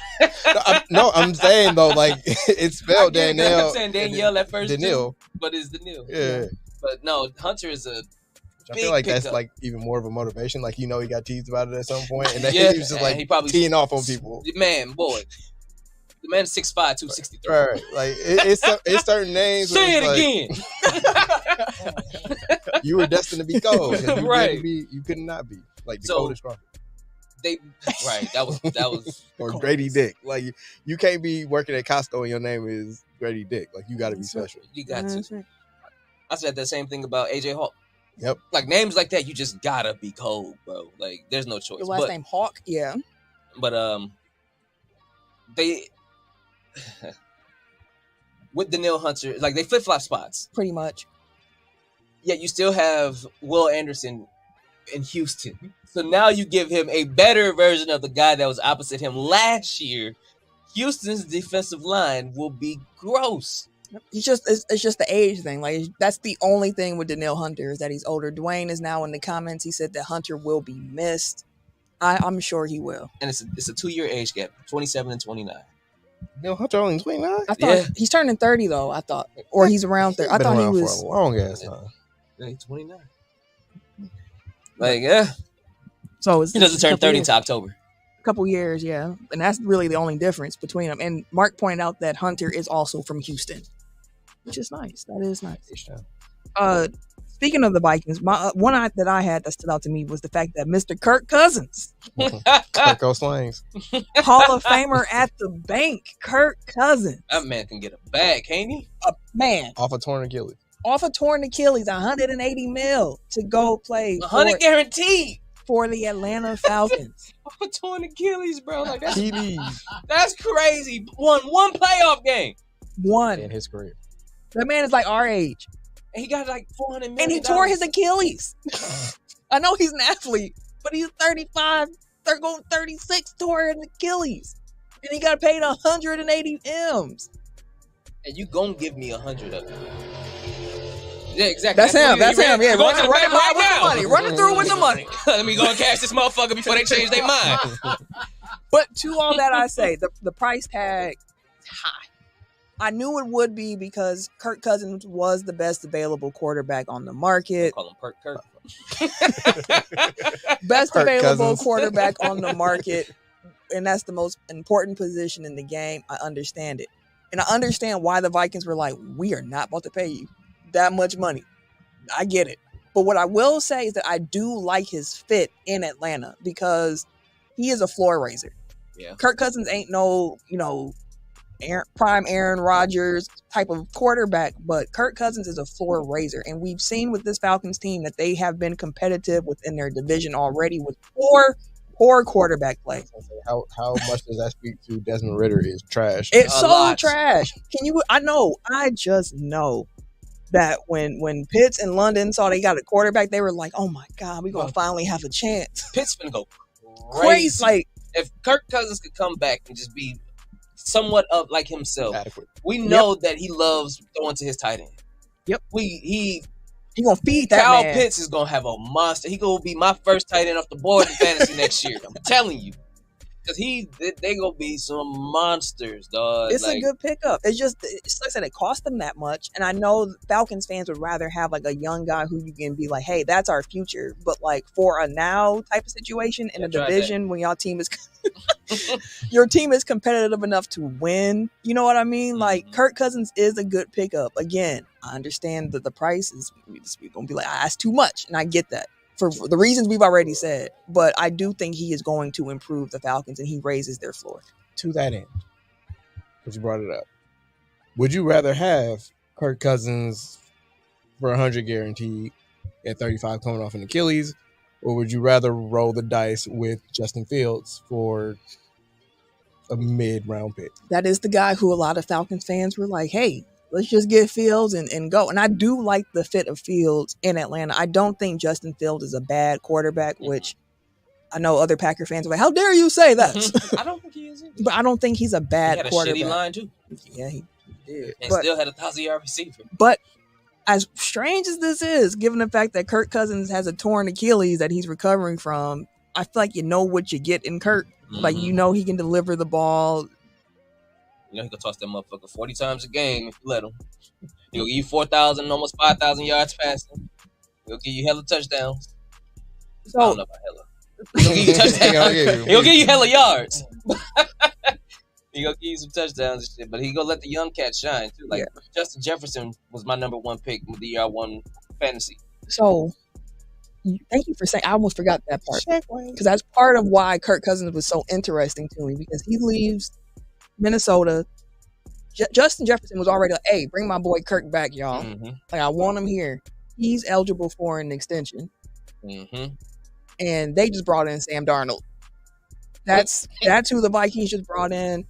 I'm saying though, like it's spelled Danielle. I'm saying Danielle at first, Danielle, but it's Danielle. Yeah. But no, Hunter is a I feel like that's like even more of a motivation. Like, he got teased about it at some point, and then Yeah, he was just like he probably teeing off on people. Man, boy, the man is 6'5", 263. Right, like it's certain names. Say it again. You were destined to be cold. And you Right. you could not be like the coldest Crawford. That was or Grady Dick. Like, you can't be working at Costco and your name is Grady Dick. Like, you got to be special. You got to. I said that same thing about AJ Hawk. Yep. Like, names like that, you just gotta be cold, bro. Like, there's no choice. Your last name Hawk, yeah. But they with Danielle Hunter, like, they flip flop spots pretty much. Yeah, you still have Will Anderson in Houston. So now you give him a better version of the guy that was opposite him last year. Houston's defensive line will be gross. It's just the age thing. Like, that's the only thing with Danielle Hunter is that he's older. Dwayne is now in the comments. He said that Hunter will be missed. I'm sure he will. And it's a 2-year age gap, 27 and 29. Danielle Hunter only 29? I thought he's turning 30 though. I thought, or he's around 30. I thought he was for a long ass time. Yeah, he's 29. Like, yeah. So he doesn't turn 30 until October. A couple years, yeah. And that's really the only difference between them. And Mark pointed out that Hunter is also from Houston, which is nice. That is nice. Speaking of the Vikings, one that I had that stood out to me was the fact that Mr. Kirk Cousins, Kirk Slangs, Hall of Famer at the bank, Kirk Cousins. That man can get a bag, can't he? Man. Off a torn Achilles. Off a torn Achilles, $180 million to go play. 100 guaranteed for the Atlanta Falcons. Off a torn Achilles, bro. Like, that's crazy. Won one playoff game. One in his career. That man is like our age. And he got like $400 million. And he tore his Achilles. I know he's an athlete, but he's 35. They're going 36, tore an Achilles. And he got paid 180 M's. And you gonna give me 100 of it. Yeah, exactly. That's him. Yeah, running right now. Running through with the money. Let me go and cash this motherfucker before they change their mind. But to all that I say, the price tag is high. I knew it would be because Kirk Cousins was the best available quarterback on the market. Call him Kirk. Best Kirk available Cousins. quarterback on the market. And that's the most important position in the game. I understand it. And I understand why the Vikings were like, we are not about to pay you that much money. I get it. But what I will say is that I do like his fit in Atlanta because he is a floor raiser. Yeah. Kirk Cousins ain't no, prime Aaron Rodgers type of quarterback, but Kirk Cousins is a floor raiser. And we've seen with this Falcons team that they have been competitive within their division already with poor quarterback play. How much does that speak to Desmond Ridder is trash? It's so trash. I just know that when Pitts and London saw they got a quarterback, they were like, oh my God, we're going to finally have a chance. Pitts finna go crazy. Like, if Kirk Cousins could come back and just be somewhat of like himself, adequate. We know that he loves throwing to his tight end. Yep. He gonna feed that Kyle man. Pitts is gonna have a monster. He gonna be my first tight end off the board in fantasy next year. I'm telling you. Because they gonna be some monsters, dog. It's a good pickup. It's like I said, it cost them that much. And I know Falcons fans would rather have like a young guy who you can be like, hey, that's our future. But like for a now type of situation in a division when your team is competitive enough to win, you know what I mean? Like Kirk Cousins is a good pickup. Again, I understand that the price is gonna be like, that's too much. And I get that. For the reasons we've already said, but I do think he is going to improve the Falcons and he raises their floor. To that end, because you brought it up, would you rather have Kirk Cousins for 100 guaranteed at 35 coming off an Achilles, or would you rather roll the dice with Justin Fields for a mid-round pick? That is the guy who a lot of Falcons fans were like, hey, let's just get Fields and go. And I do like the fit of Fields in Atlanta. I don't think Justin Fields is a bad quarterback, which I know other Packer fans are like, how dare you say that? I don't think he is either. But I don't think he's a bad quarterback. He had a shitty line, too. Yeah, he did. And still had a 1,000-yard receiver. But as strange as this is, given the fact that Kirk Cousins has a torn Achilles that he's recovering from, I feel like you know what you get in Kirk. Like, you know he can deliver the ball. You know, he can toss that motherfucker 40 times a game if you let him. He'll give you 4,000, almost 5,000 yards passing. He'll give you hella touchdowns. I So don't know about hella. He'll give you touchdowns. He'll give you hella yards. He gonna give you some touchdowns and shit, but he gonna let the young cat shine too. Like Justin Jefferson was my number one pick the year I won fantasy. So thank you for saying. I almost forgot that part because that's part of why Kirk Cousins was so interesting to me because he leaves Minnesota. Justin Jefferson was already like, "Hey, bring my boy Kirk back, y'all. Like I want him here. He's eligible for an extension." And they just brought in Sam Darnold. That's who the Vikings just brought in.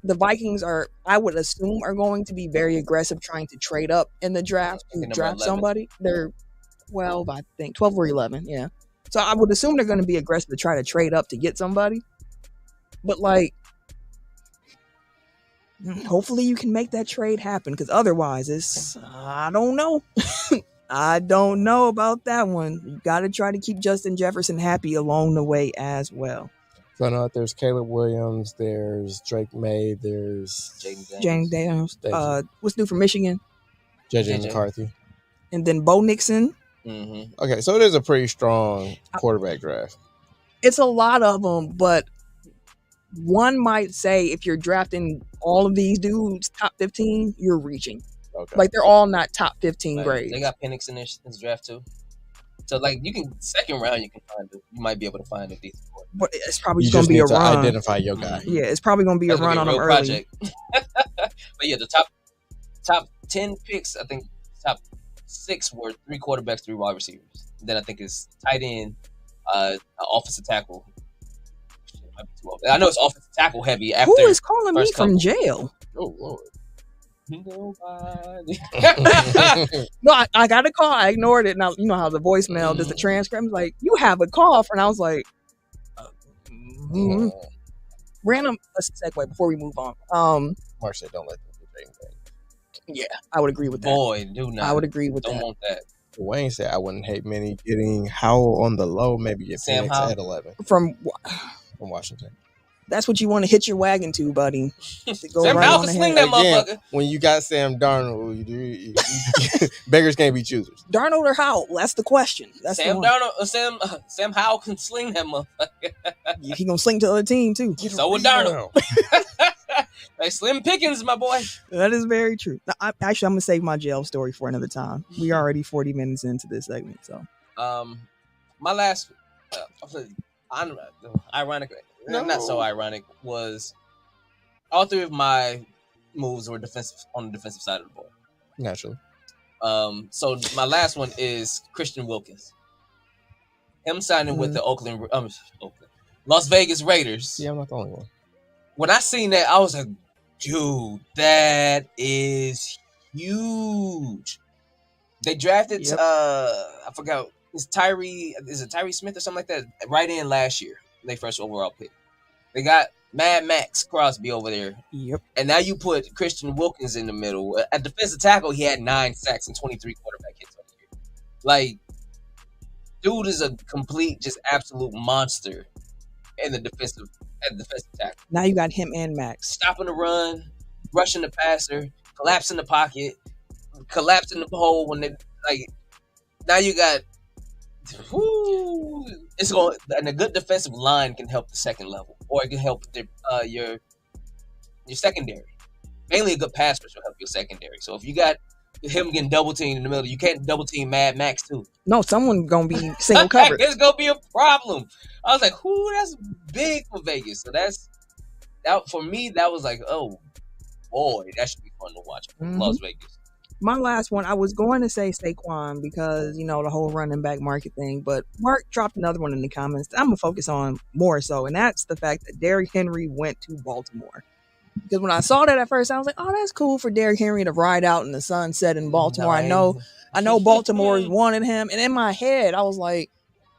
The Vikings are, I would assume, are going to be very aggressive trying to trade up in the draft to draft somebody. They're 12, I think, 12 or 11, yeah. So I would assume they're going to be aggressive to try to trade up to get somebody. But like, hopefully you can make that trade happen because otherwise it's, I don't know. I don't know about that one. You got to try to keep Justin Jefferson happy along the way as well. So I know that there's Caleb Williams, there's Drake May, there's James Daniels. What's new for Michigan? JJ McCarthy. And then Bo Nixon. Okay, so it is a pretty strong quarterback draft. It's a lot of them, but one might say if you're drafting all of these dudes top 15, you're reaching. Okay. Like they're all not top 15 grades. They got Penix in this draft too. So like you can second round, you can find it. You might be able to find a decent one. But it's probably just going to be a run. Identify your guy. Yeah, it's probably going to be a run on them early. But yeah, the top 10 picks, I think top 6 were 3 quarterbacks, 3 wide receivers. Then I think it's tight end, offensive tackle. Might be too old. I know it's offensive tackle heavy. After who is calling me from jail? Oh Lord. Nobody. No, I got a call. I ignored it. Now you know how the voicemail does the transcript. Like you have a call, and I was like, random. Let's segue before we move on. Mark said, "Don't let them do anything." Yeah, I would agree with that. Boy, do not. I would agree with Don't that. want that. Wayne said, "I wouldn't hate many getting Howell on the low, maybe get Sam Penix at 11 from Washington." That's what you want to hit your wagon to, buddy. To go Sam right Howell on can ahead. sling that motherfucker. When you got Sam Darnold, beggars can't be choosers. Darnold or Howell? That's the question. That's Sam Darnold. Sam Howell can sling that motherfucker. He gonna sling to the other team too. So would Darnold. Like Slim Pickens, my boy. That is very true. I'm gonna save my jail story for another time. We are already 40 minutes into this segment, so. My last, ironically. Not so ironic, was all 3 of my moves were on the defensive side of the ball. Naturally. So my last one is Christian Wilkins. Him signing with the Las Vegas Raiders. Yeah, I'm not the only one. When I seen that, I was like, dude, that is huge. They drafted I forgot, is it Tyree Smith or something like that? Right in last year. Their first overall pick. They got Mad Max Crosby over there. Yep. And now you put Christian Wilkins in the middle. At defensive tackle, he had 9 sacks and 23 quarterback hits on the year. Like, dude is a complete, just absolute monster in the defensive tackle. Now you got him and Max. Stopping the run, rushing the passer, collapsing the pocket, collapsing the hole when they like. Now you got. It's going, and a good defensive line can help the second level, or it can help your secondary. Mainly, a good pass rush will help your secondary. So if you got him getting double teamed in the middle, you can't double team Mad Max too. No, someone gonna be single covered. There's gonna be a problem. I was like, that's big for Vegas. So that for me. That was like, oh boy, that should be fun to watch. Las Vegas. My last one, I was going to say Saquon because, the whole running back market thing, but Mark dropped another one in the comments I'm going to focus on more so, and that's the fact that Derrick Henry went to Baltimore. Because when I saw that at first, I was like, oh, that's cool for Derrick Henry to ride out in the sunset in Baltimore. I know Baltimore's wanted him, and in my head, I was like,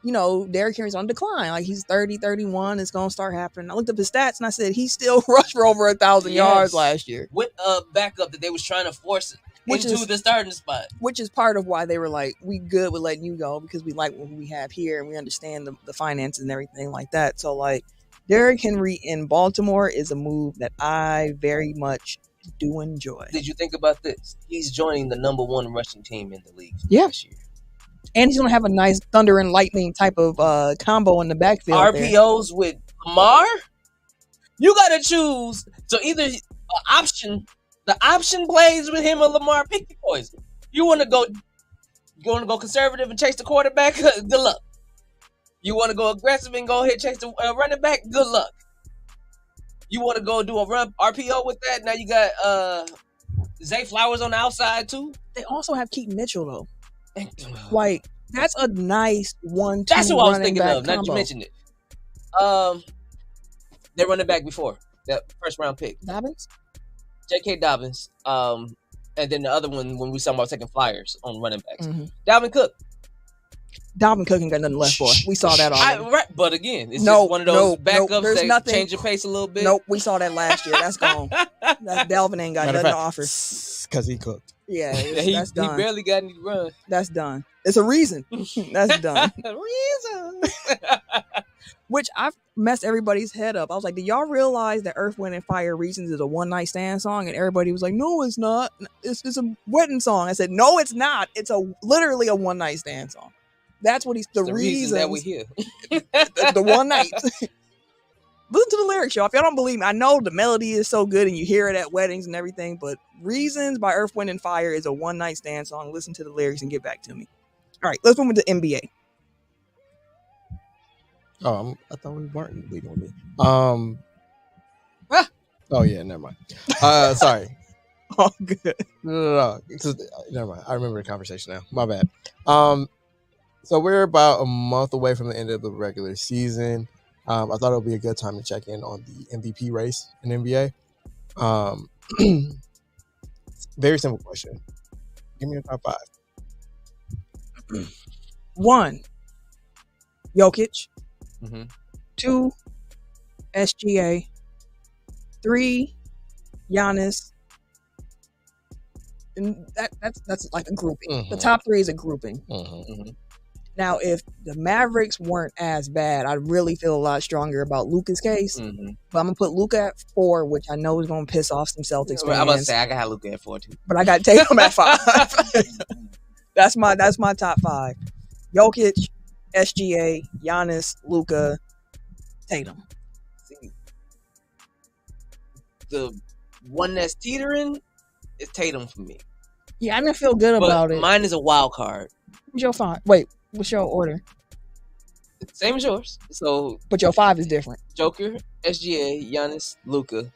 Derrick Henry's on decline. Like, he's 30, 31. It's going to start happening. I looked up his stats, and I said, he still rushed for over 1,000 yards last year. With a backup that they was trying to force into the starting spot. Which is part of why they were like, we good with letting you go because we like what we have here and we understand the finances and everything like that. So, like, Derrick Henry in Baltimore is a move that I very much do enjoy. Did you think about this? He's joining the number 1 rushing team in the league this year. And he's gonna have a nice thunder and lightning type of combo in the backfield. RPOs with Lamar. You gotta choose. So either the option plays with him or Lamar. Pick your poison. You want to go conservative and chase the quarterback? Good luck. You want to go aggressive and go ahead and chase the running back? Good luck. You want to go do a run RPO with that? Now you got Zay Flowers on the outside too. They also have Keaton Mitchell though. Like that's a nice 1-2. That's who I was thinking of. Combo. Now that you mentioned it. They're running back before that first round pick. Dobbins? J.K. Dobbins. And then the other one when we talking about taking flyers on running backs. Mm-hmm. Dalvin Cook. Dalvin Cook ain't got nothing left for. We saw that already. Right, but again, it's just one of those backups that nothing. Change your pace a little bit. Nope, we saw that last year. That's gone. Dalvin ain't got nothing to offer. Because he cooked. Yeah, that's he done. barely got any run. That's done. It's a reason. That's done. Reason. Which I've messed everybody's head up. I was like, did y'all realize that Earth, Wind, and Fire Reasons is a one night stand song? And everybody was like, no, it's not. It's a wedding song. I said, no, it's not. It's literally a one night stand song. That's what the reason that we're here. the one night. Listen to the lyrics, y'all. If y'all don't believe me, I know the melody is so good and you hear it at weddings and everything, but Reasons by Earth, Wind, and Fire is a one night stand song. Listen to the lyrics and get back to me. All right, let's move into NBA. Oh, I thought we weren't leaving with me. Oh yeah, never mind. Sorry. Oh, good. No. Never mind. I remember the conversation now. My bad. So we're about a month away from the end of the regular season. I thought it would be a good time to check in on the MVP race in NBA. Very simple question. Give me your top 5. 1, Jokic. Mm-hmm. 2, SGA. 3, Giannis. And that's like a grouping. Mm-hmm. The top 3 is a grouping. Mm-hmm. Mm-hmm. Now, if the Mavericks weren't as bad, I'd really feel a lot stronger about Luka's case. Mm-hmm. But I'm gonna put Luka at 4, which I know is gonna piss off some Celtics fans. I'm about to say I got Luka at 4 too, but I got Tatum at 5. That's my top 5: Jokic, SGA, Giannis, Luka, Tatum. See, the one that's teetering is Tatum for me. Yeah, I didn't feel good But about it. mine is a wild card. What's your 5? Wait, what's your order? Same as yours. So But your 5 is different. Joker, SGA, Giannis, Luka.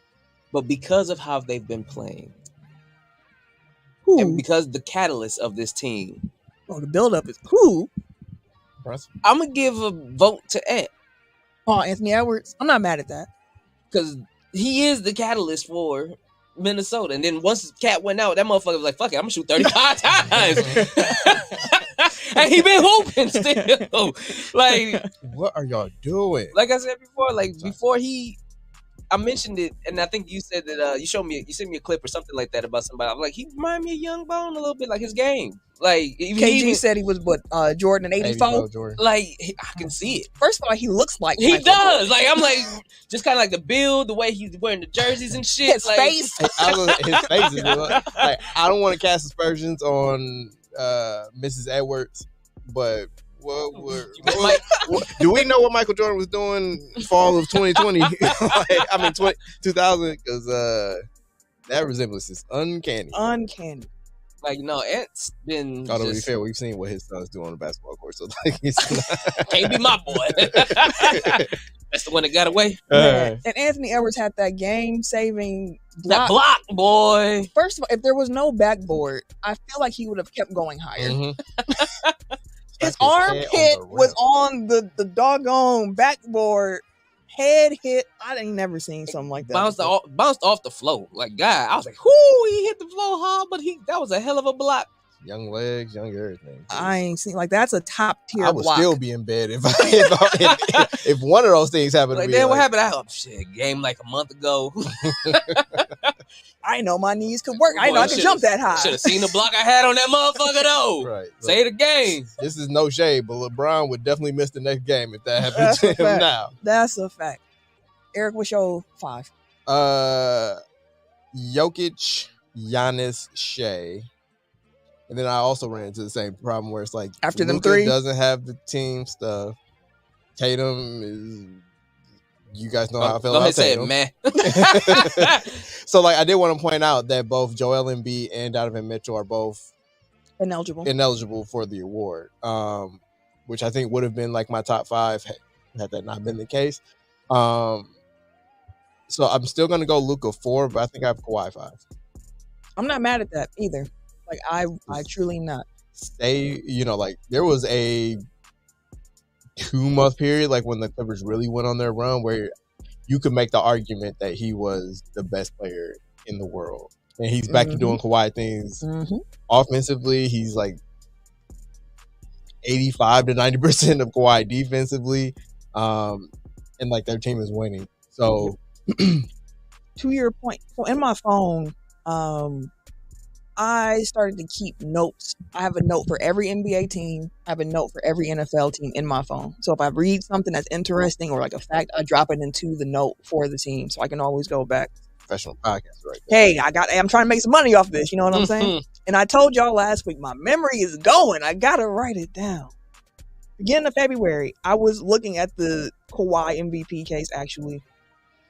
But because of how they've been playing, Who? and because the catalyst of this team, Oh, the buildup is who? I'm gonna give a vote to Ant Oh, Anthony Edwards. I'm not mad at that. because he is the catalyst for Minnesota. And then once Cat went out, that motherfucker was like, "Fuck it, I'm gonna shoot 35 times." And he been hooping still. Like, what are y'all doing? like I said before, before I mentioned it, and I think you said that you sent me a clip or something like that about somebody. I'm like, he remind me of Young Bone a little bit, like his game. Like KG said he was Jordan in 84. Jordan. like I can see it. First of all, he looks like He Michael does. Jordan. Like I'm like just kind of like the build, the way he's wearing the jerseys and shit. His like, face. His face is like I don't want to cast aspersions on Mrs. Edwards, but do we know what Michael Jordan was doing fall of 2020? 2000, because that resemblance is uncanny. Uncanny. Like no, Ant's been. Although to be just, fair, we've seen what his sons do on the basketball court, so like it's can't be my boy. That's the one that got away. And Anthony Edwards had that game-saving That block. block, boy. First of all, if there was no backboard, I feel like he would have kept going higher. Mhm. His armpit was on the doggone backboard. Head hit. I ain't never seen something like that. Bounced off the floor. Like God, I was like, whoo, he hit the floor hard, but that was a hell of a block. Young legs, young everything. I ain't seen like that's a top tier. I would block. still be in bed if one of those things happened. Like to me, then what happened? Shit, game like a month ago. I didn't know my knees could work. I didn't know I could jump that high. Should have seen the block I had on that motherfucker though. Right. Say it again. This is no shade, but LeBron would definitely miss the next game if that happened That's to a him fact. now. That's a fact. Eric, what's your 5? Jokic, Giannis, Shea. And then I also ran into the same problem where it's like After them Luka three? doesn't have the team stuff. Tatum is, you guys know how I feel Go ahead about and say Tatum. it, man. So like I did want to point out that both Joel Embiid and Donovan Mitchell are both ineligible for the award, which I think would have been like my top 5 had that not been the case. So I'm still going to go Luka 4, but I think I have Kawhi 5. I'm not mad at that either. Like I truly not. Stay, like there was a 2-month period, like when the Clippers really went on their run, where you could make the argument that he was the best player in the world, and he's back to doing Kawhi things. Offensively, he's like 85 to 90% of Kawhi defensively, and like their team is winning. So, to your point, so in my phone, I started to keep notes. I have a note for every NBA team. I have a note for every NFL team in my phone. So if I read something that's interesting or like a fact, I drop it into the note for the team so I can always go back. Professional podcast, right there. Hey, I'm trying to make some money off this. You know what I'm saying? And I told y'all last week, my memory is going. I got to write it down. Beginning of February, I was looking at the Kawhi MVP case, actually.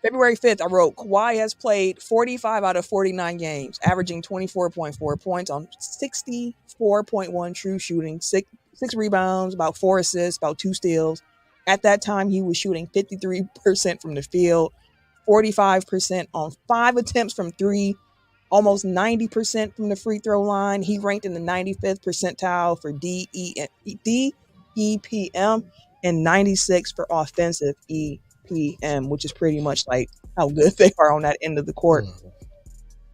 February 5th, I wrote, Kawhi has played 45 out of 49 games, averaging 24.4 points on 64.1 true shooting, six rebounds, about 4 assists, about 2 steals. At that time, he was shooting 53% from the field, 45% on 5 attempts from 3, almost 90% from the free throw line. He ranked in the 95th percentile for DEPM and 96 for offensive EPM, which is pretty much like how good they are on that end of the court.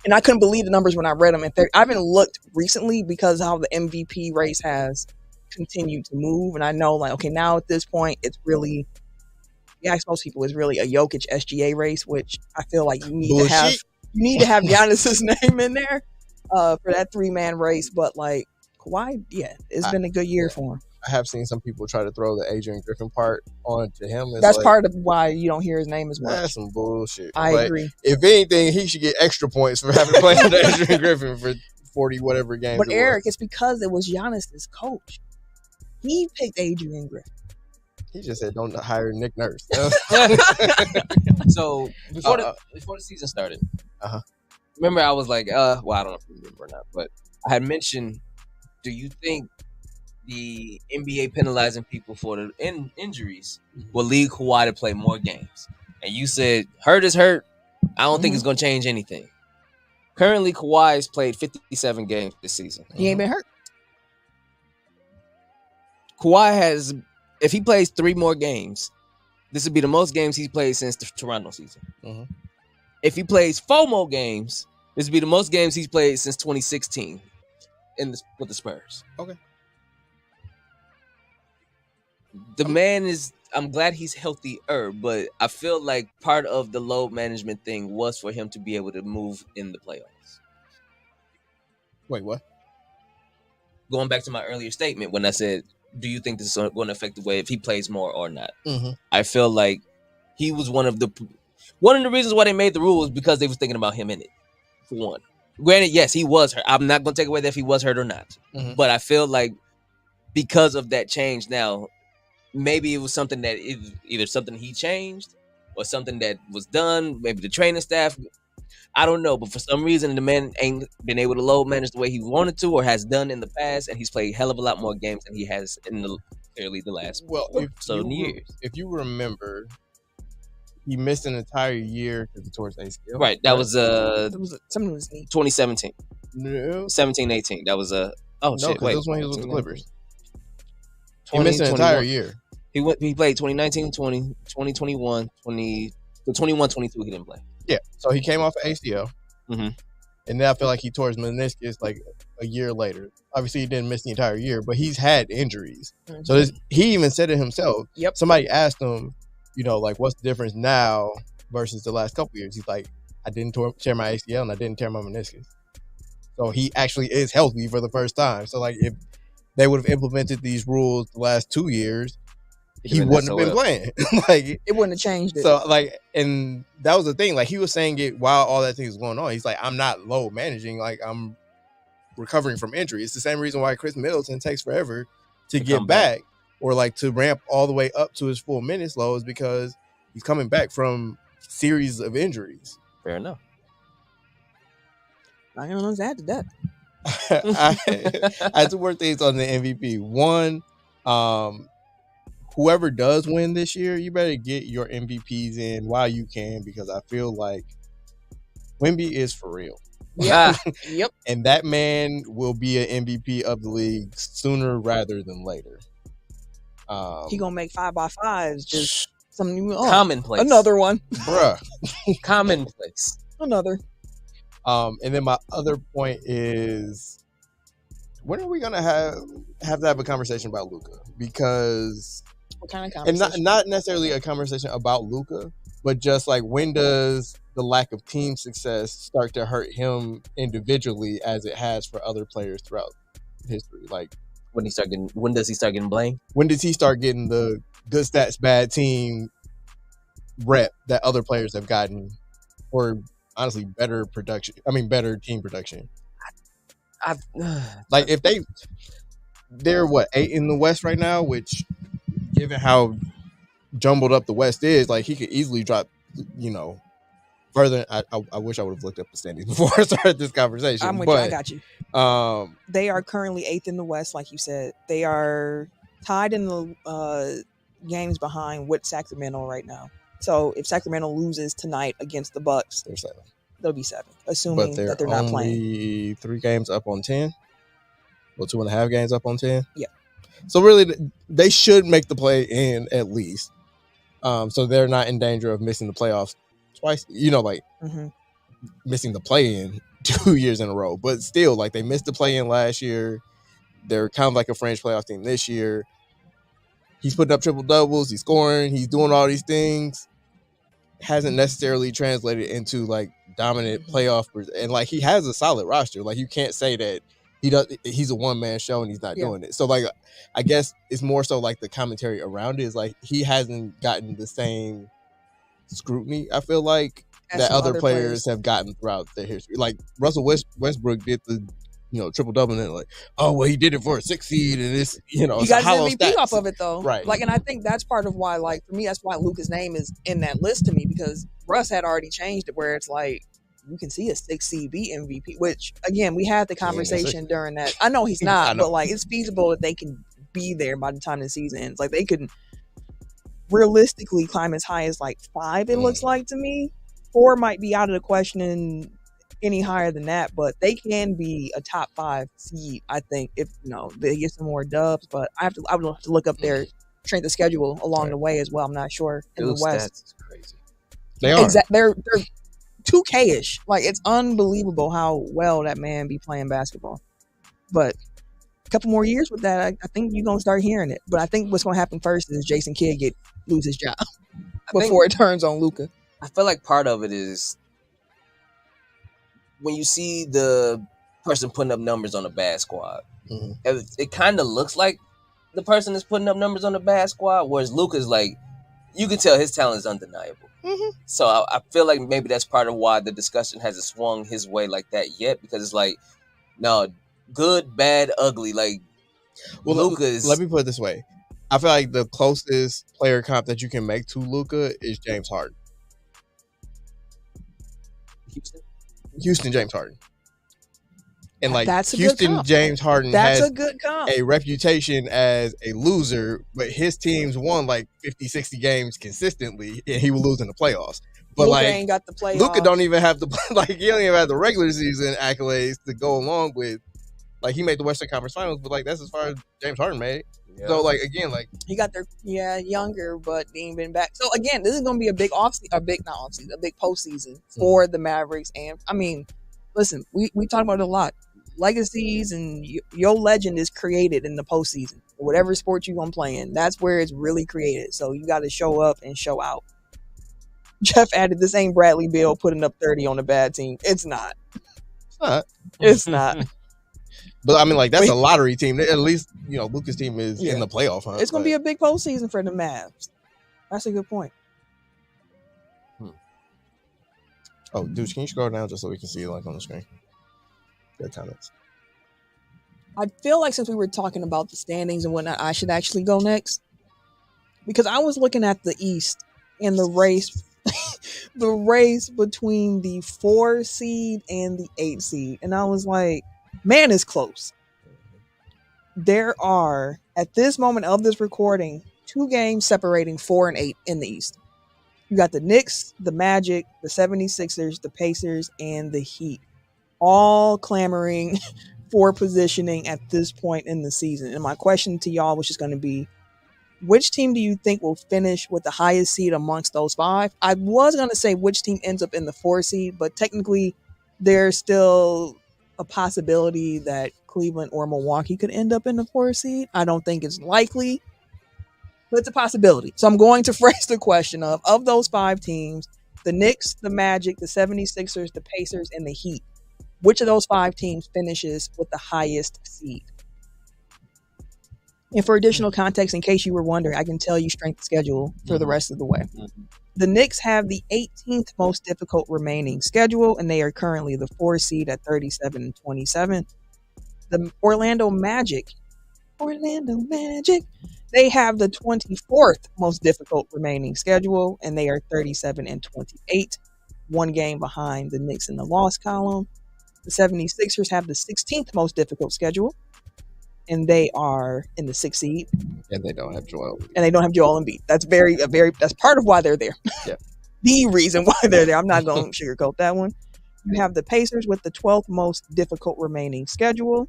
And I couldn't believe the numbers when I read them. In fact, I haven't looked recently because how the MVP race has continued to move. And I know, like, okay, now at this point, it's really, most people, is really a Jokic SGA race, which I feel like you need to have Giannis's name in there for that 3-man race. But like Kawhi, it's been a good year for him. I have seen some people try to throw the Adrian Griffin part onto him. That's like, part of why you don't hear his name as much. That's some bullshit. I agree. If anything, he should get extra points for having played with Adrian Griffin for 40 whatever games. But Eric, it's because it was Giannis's coach. He picked Adrian Griffin. He just said, "Don't hire Nick Nurse." So before the season started, remember I was like, well, I don't know if you remember or not, but I had mentioned, do you think the NBA penalizing people for the injuries will lead Kawhi to play more games? And you said, hurt is hurt. I don't think it's going to change anything. Currently, Kawhi has played 57 games this season. He ain't been hurt. Kawhi has, if he plays 3 more games, this would be the most games he's played since the Toronto season. If he plays 4 more games, this would be the most games he's played since 2016 with the Spurs. Okay. The man is, I'm glad he's healthier, but I feel like part of the load management thing was for him to be able to move in the playoffs. Wait, what? Going back to my earlier statement when I said, do you think this is going to affect the way if he plays more or not? I feel like he was one of the reasons why they made the rules because they was thinking about him in it, for one. Granted, yes, he was hurt. I'm not going to take away that if he was hurt or not. But I feel like because of that change now, maybe it was something that either something he changed or something that was done. Maybe the training staff, I don't know. But for some reason, the man ain't been able to load manage the way he wanted to or has done in the past. And he's played a hell of a lot more games than he has in the last years. If you remember, he missed an entire year because of towards ACL. Right. That was something was neat. 2017. No. 17-18. That was shit. Wait, that was when he was with the Clippers. He missed an entire year. He played 2019, 20, 2021, 21, 22 he didn't play. Yeah. So he came off of ACL. And then I feel like he tore his meniscus like a year later. Obviously, he didn't miss the entire year, but he's had injuries. So he even said it himself. Yep. Somebody asked him, like, what's the difference now versus the last couple years? He's like, I didn't tear my ACL and I didn't tear my meniscus. So he actually is healthy for the first time. So, like, if they would have implemented these rules the last 2 years, he wouldn't have been playing. Like, it wouldn't have changed it. So, like, and that was the thing. Like, he was saying it while all that thing was going on. He's like, I'm not low managing. Like, I'm recovering from injury. It's the same reason why Chris Middleton takes forever to get come back. back or like to ramp all the way up to his full minutes low, is because he's coming back from series of injuries. Fair enough. I don't know add to that. I had two more things on the MVP. One, whoever does win this year, you better get your MVPs in while you can, because I feel like Wemby is for real. Yeah. Yep. And that man will be an MVP of the league sooner rather than later. He gonna make 5x5s just something commonplace. Another one, bruh. Commonplace. Another. And then my other point is, when are we gonna have to have a conversation about Luka? Because what kind of conversation? And not necessarily a conversation about Luka, but just like, when does the lack of team success start to hurt him individually as it has for other players throughout history? Like, when does he start getting blamed? When does he start getting the good stats, bad team rep that other players have gotten, or honestly better team production? Like, if they're what, 8 in the West right now, which, given how jumbled up the West is, like, he could easily drop, further. I wish I would have looked up the standings before I started this conversation. I'm with you. I got you. Um, they are currently 8th in the West, like you said. They are tied in the games behind with Sacramento right now. So if Sacramento loses tonight against the Bucks, they're 7. They'll be 7, assuming that they're not playing. Only 3 games up on 10. Well, 2.5 games up on 10. Yeah. So really, they should make the play in at least. So they're not in danger of missing the playoffs twice. Missing the play in 2 years in a row. But still, like, they missed the play in last year. They're kind of like a fringe playoff team this year. He's putting up triple doubles. He's scoring. He's doing all these things. Hasn't necessarily translated into like dominant playoff, and like, he has a solid roster. Like, you can't say that he's a one-man show and he's not doing it. So like, I guess it's more so like the commentary around it is like, he hasn't gotten the same scrutiny, I feel like, that other players have gotten throughout their history. Like, Russell Westbrook did the triple double, and like, oh well, he did it for a 6 seed, and it's he got his MVP off of it though, right? Like, and I think that's part of why, like, for me, that's why Luka's name is in that list to me, because Russ had already changed it where it's like, you can see a 6 seed be MVP, which again, we had the conversation during that. I know he's not, but like, it's feasible that they can be there by the time the season ends. Like, they could realistically climb as high as like 5. It looks like to me. 4 might be out of the question any higher than that, but they can be a top 5 seed, I think, if they get some more dubs. But I would have to look up their strength of schedule along the way as well. I'm not sure in the West. That's crazy. They are. They're 2K-ish. Like, it's unbelievable how well that man be playing basketball. But a couple more years with that, I think you're gonna start hearing it. But I think what's gonna happen first is Jason Kidd lose his job before it turns on Luka. I feel like part of it is when you see the person putting up numbers on a bad squad, it kind of looks like the person is putting up numbers on a bad squad, whereas Luka's like, you can tell his talent is undeniable. So I feel like maybe that's part of why the discussion hasn't swung his way like that yet, because it's like, no, good, bad, ugly. Like, well, Luka's. Let me put it this way: I feel like the closest player comp that you can make to Luka is James Harden. Houston James Harden. And like, Houston James Harden has a good comp. A reputation as a loser, but his teams won like 50, 60 games consistently, and he will lose in the playoffs. But Luka ain't got the playoffs. Luka don't even have the he don't even have the regular season accolades to go along with. Like, he made the Western Conference Finals, but like, that's as far as James Harden made. Yeah. So like, again, like, he got their younger, but he ain't been back. So again, this is gonna be a big a big postseason for the Mavericks. And I mean, listen, we talk about it a lot. Legacies and your legend is created in the postseason. Whatever sport you're gonna play in, that's where it's really created. So you got to show up and show out. Jeff added, "This ain't Bradley Beal putting up 30 on a bad team." It's not. It's not. But I mean, like, that's a lottery team. At least, Luka's team is in the playoff hunt. It's going to be a big postseason for the Mavs. That's a good point. Oh, dude, can you scroll down just so we can see it like on the screen? Good comments. I feel like since we were talking about the standings and whatnot, I should actually go next because I was looking at the East and the race, the race between the 4 seed and the 8 seed, and I was like, man, it's close. There are at this moment of this recording 2 games separating 4 and 8 in the East. You got the Knicks, the Magic, the 76ers, the Pacers, and the Heat, all clamoring for positioning at this point in the season. And my question to y'all was just going to be, which team do you think will finish with the highest seed amongst those 5? I was going to say which team ends up in the 4 seed, but technically there's still a possibility that Cleveland or Milwaukee could end up in the 4 seed. I don't think it's likely, but it's a possibility. So I'm going to phrase the question of those 5 teams, the Knicks, the Magic, the 76ers, the Pacers, and the Heat, which of those 5 teams finishes with the highest seed? And for additional context, in case you were wondering, I can tell you strength of schedule for the rest of the way. The Knicks have the 18th most difficult remaining schedule, and they are currently the 4 seed at 37-27. The Orlando Magic, they have the 24th most difficult remaining schedule, and they are 37-28, 1 game behind the Knicks in the loss column. The 76ers have the 16th most difficult schedule, and they are in the 6th seed. And they don't have Joel. Embiid. That's that's part of why they're there. Yeah. The reason why they're there. I'm not going to sugarcoat that one. You have the Pacers with the 12th most difficult remaining schedule.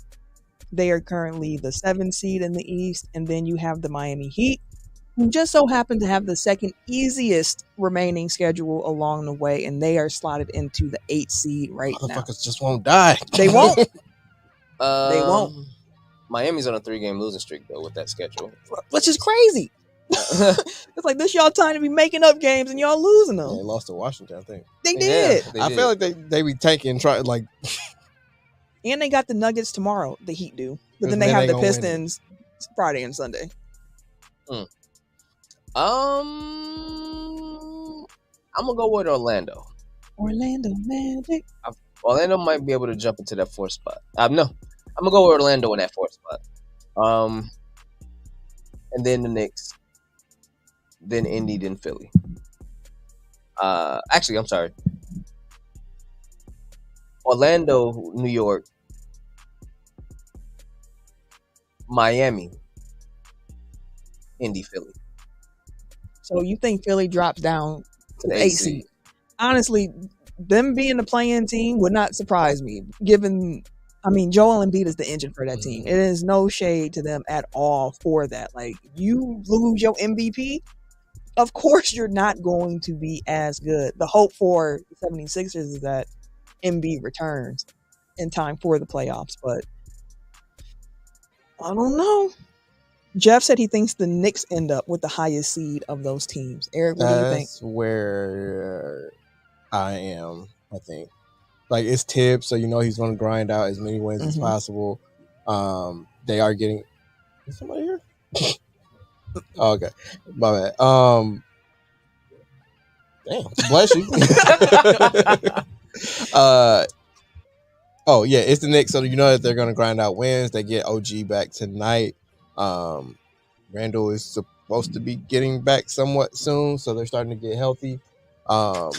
They are currently the 7th seed in the East. And then you have the Miami Heat, who just so happen to have the 2nd easiest remaining schedule along the way. And they are slotted into the 8th seed right now. Motherfuckers just won't die. They won't. They won't. Miami's on a 3-game losing streak, though, with that schedule. Which is crazy. It's like this y'all time to be making up games and y'all losing them. They lost to Washington, I think. They did. I feel like they be tanking, try like. And they got the Nuggets tomorrow. The Heat do, but then they have the Pistons Friday and Sunday. I'm gonna go with Orlando. Orlando Magic. Orlando might be able to jump into that 4th spot. No, I'm gonna go with Orlando in that 4th spot. And then the Knicks, then Indy, then Philly. Actually, I'm sorry. Orlando, New York, Miami, Indy, Philly. So you think Philly drops down to the 8th seed? Honestly, them being the play-in team would not surprise me, given, Joel Embiid is the engine for that team. It is no shade to them at all for that. Like, you lose your MVP, of course you're not going to be as good. The hope for the 76ers is that Embiid returns in time for the playoffs, but I don't know. Jeff said he thinks the Knicks end up with the highest seed of those teams. Eric, what do you think? That's where I am, I think. Like, it's Tibbs, so he's going to grind out as many wins as possible. They are getting... Is somebody here? Oh, okay. My bad. Damn. Bless you. Oh, yeah, it's the Knicks, so that they're going to grind out wins. They get OG back tonight. Randall is supposed to be getting back somewhat soon, so they're starting to get healthy. So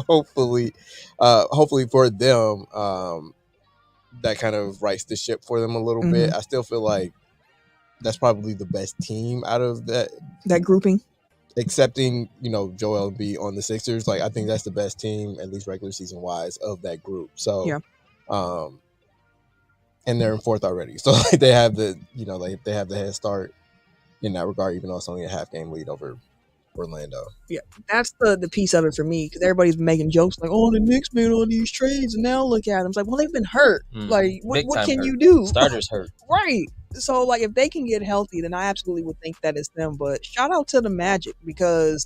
hopefully for them, that kind of rights the ship for them a little bit. I still feel like that's probably the best team out of that grouping, excepting Joel Embiid on the Sixers. Like, I think that's the best team, at least regular season wise, of that group. So yeah. And they're in 4th already, so like they have the they have the head start in that regard, even though it's only a half game lead over Orlando. Yeah, that's the piece of it for me, because everybody's making jokes like, "Oh, the Knicks made all these trades, and now look at them." It's like, well, they've been hurt. Like, what can you do? Starters hurt, right? So, like, if they can get healthy, then I absolutely would think that it's them. But shout out to the Magic, because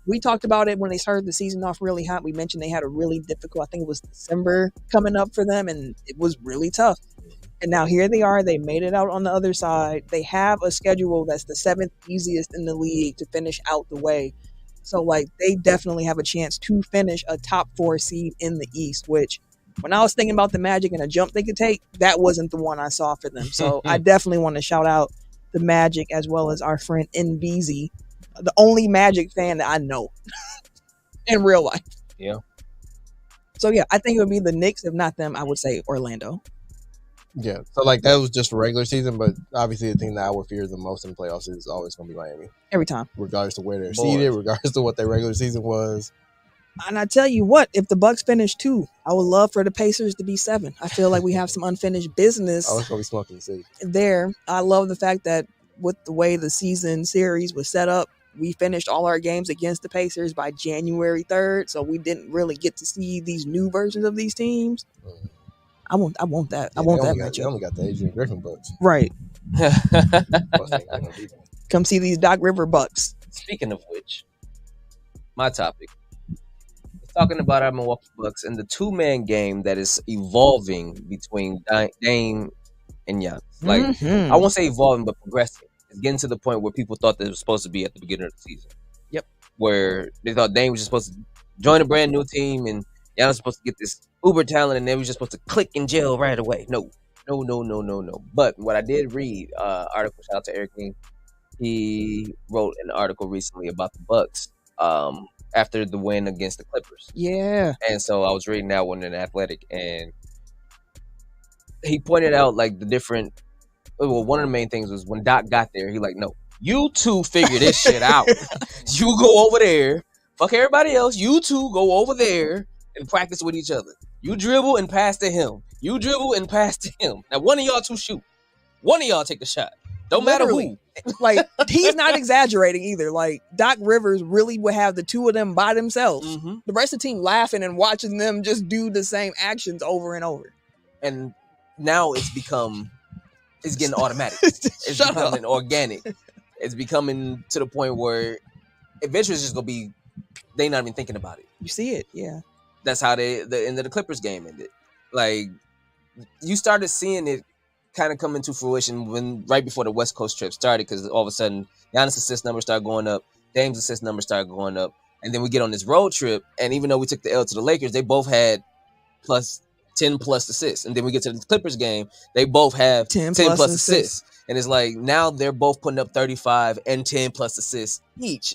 we talked about it when they started the season off really hot. We mentioned they had a really difficult, I think it was December coming up for them, and it was really tough. And now here they are. They made it out on the other side. They have a schedule that's the 7th easiest in the league to finish out the way. So, like, they definitely have a chance to finish a top 4 seed in the East, which When I was thinking about the Magic and a jump they could take, that wasn't the one I saw for them. So I definitely want to shout out the Magic as well as our friend NBZ, the only Magic fan that I know in real life. Yeah. So yeah, I think it would be the Knicks. If not them, I would say Orlando. Yeah, so like that was just for regular season, but obviously the thing that I would fear the most in the playoffs is always going to be Miami, Every time. regardless of where they're Boy. seated, regardless of what their regular season was. And I tell you what, if the Bucks finish 2, I would love for the Pacers to be 7. I feel like we have some unfinished business Oh, it's going to be smoking the city. there. I love the fact that with the way the season series was set up, we finished all our games against the Pacers by January 3rd, so we didn't really get to see these new versions of these teams. I want that. Yeah, I want that They matchup. only got the Adrian Griffin Bucks. Right. Bucks ain't got no defense. Come see these Doc River Bucks. Speaking of which, my topic is talking about our Milwaukee Bucks and the 2-man game that is evolving between Dame and Giannis. Like, Mhm. I won't say evolving, but progressing. It's getting to the point where people thought that it was supposed to be at the beginning of the season. Yep. Where they thought Dame was just supposed to join a brand new team and Giannis was supposed to get this uber talent and they was just supposed to click and gel right away. No. But what I did read, article, shout out to Eric King, he wrote an article recently about the Bucks after the win against the Clippers. Yeah. And so I was reading that one in Athletic, and he pointed out like the different. Well, one of the main things was when Doc got there, he like, no, you two figure this shit out. You go over there, fuck everybody else. You two go over there and practice with each other. You dribble and pass to him. You dribble and pass to him. Now one of y'all two shoot. One of y'all take the shot. Don't Literally. matter who. Like, he's not exaggerating either. Like, Doc Rivers really would have the two of them by themselves. Mm-hmm. The rest of the team laughing and watching them just do the same actions over and over. And now it's getting automatic. It's Shut becoming up. organic. It's becoming to the point where eventually it's just gonna be they not even thinking about it. You see it, yeah. That's how the end of the Clippers game ended. Like, you started seeing it kind of come into fruition when right before the West Coast trip started, because all of a sudden Giannis' assist numbers started going up, Dame's assist numbers started going up, and then we get on this road trip, and even though we took the L to the Lakers, they both had plus 10 plus assists, and then we get to the Clippers game, they both have 10 plus assists. And it's like now they're both putting up 35 and 10 plus assists each.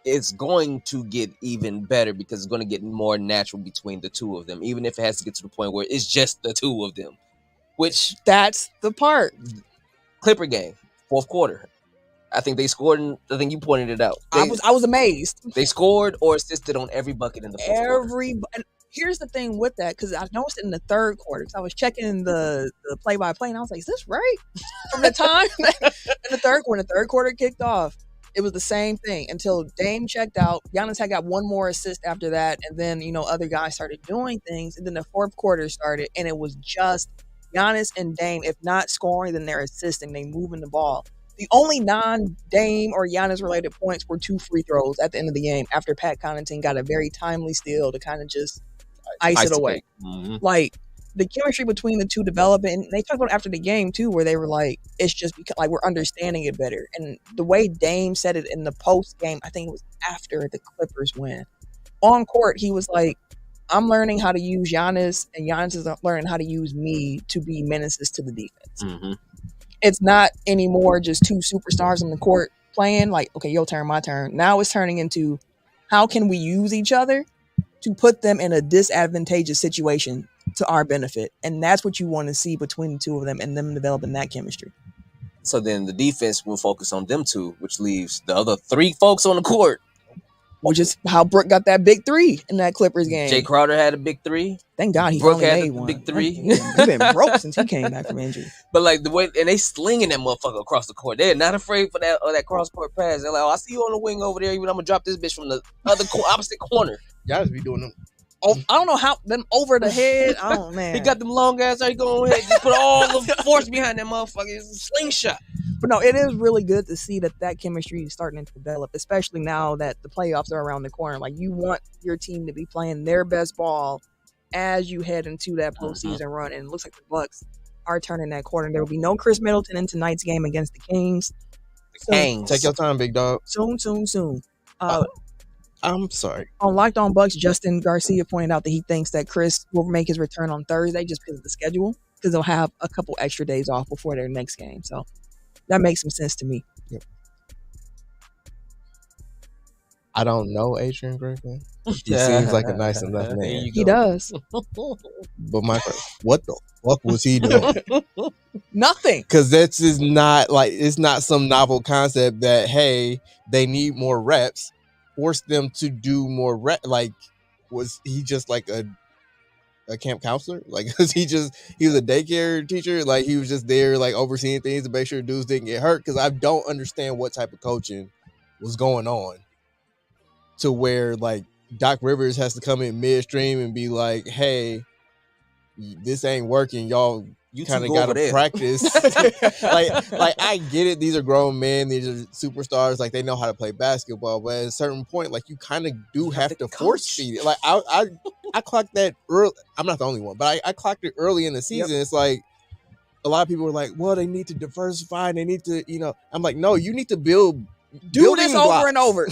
It's going to get even better because it's going to get more natural between the two of them, even if it has to get to the point where it's just the two of them. Which That's the part. Clipper game, fourth quarter, I think they scored. I think you pointed it out. I was amazed. They scored or assisted on every bucket in the fourth quarter. And here's the thing with that, because I noticed in the third quarter, because I was checking the play-by-play, and I was like, is this right? From the time in the third quarter kicked off, it was the same thing until Dame checked out. Giannis had got one more assist after that, and then, other guys started doing things, and then the fourth quarter started, and it was just Giannis and Dame. If not scoring, then they're assisting, they moving the ball. The only non-Dame or Giannis-related points were 2 free throws at the end of the game after Pat Connaughton got a very timely steal to kind of just ice it away. Mm-hmm. Like, the chemistry between the two developing, and they talked about after the game too, where they were like, it's just because like we're understanding it better. And the way Dame said it in the post game, I think it was after the Clippers win, on court, he was like, I'm learning how to use Giannis, and Giannis is learning how to use me to be menaces to the defense. Mm-hmm. It's not anymore just two superstars on the court playing like, okay, your turn, my turn. Now it's turning into how can we use each other to put them in a disadvantageous situation to our benefit. And that's what you want to see between the two of them and them developing that chemistry. So then the defense will focus on them two, which leaves the other 3 folks on the court. Which is how Brooke got that big 3 in that Clippers game. Jay Crowder had a big 3. Thank God he Brooke finally had made the one. big 3. He's been broke since he came back from injury. But like the way, and they slinging that motherfucker across the court. They're not afraid for that cross court pass. They're like, oh, I see you on the wing over there. Even I'm gonna drop this bitch from the other opposite corner. Y'all just be doing them. Oh, I don't know how them over the head. Oh man, He got them long ass. Right, go ahead, just put all the force behind that motherfucker. It's a slingshot. But no, it is really good to see that chemistry is starting to develop, especially now that the playoffs are around the corner. Like, you want your team to be playing their best ball as you head into that postseason run. And it looks like the Bucks are turning that corner. There will be no Chris Middleton in tonight's game against the Kings. Kings. Take your time, big dog. Soon. I'm sorry. On Locked On Bucks, Justin Garcia pointed out that he thinks that Chris will make his return on Thursday just because of the schedule, because they'll have a couple extra days off before their next game. So that makes some sense to me. Yep. I don't know Adrian Griffin. He seems like a nice enough man. He does. But what the fuck was he doing? Nothing. Because this is not like, it's not some novel concept that, hey, they need more reps. Force them to do more like, was he just like a camp counselor? Like, he was a daycare teacher? Like, he was just there like overseeing things to make sure dudes didn't get hurt? Because I don't understand what type of coaching was going on to where like Doc Rivers has to come in midstream and be like, hey, this ain't working, y'all. You kind of got to practice. like I get it. These are grown men. These are superstars. Like, they know how to play basketball. But at a certain point, like, you kind of do have to force feed it. Like, I clocked that early. I'm not the only one, but I clocked it early in the season. Yep. It's like a lot of people were like, well, they need to diversify. And they need to, I'm like, no, you need to build. Do this over and over.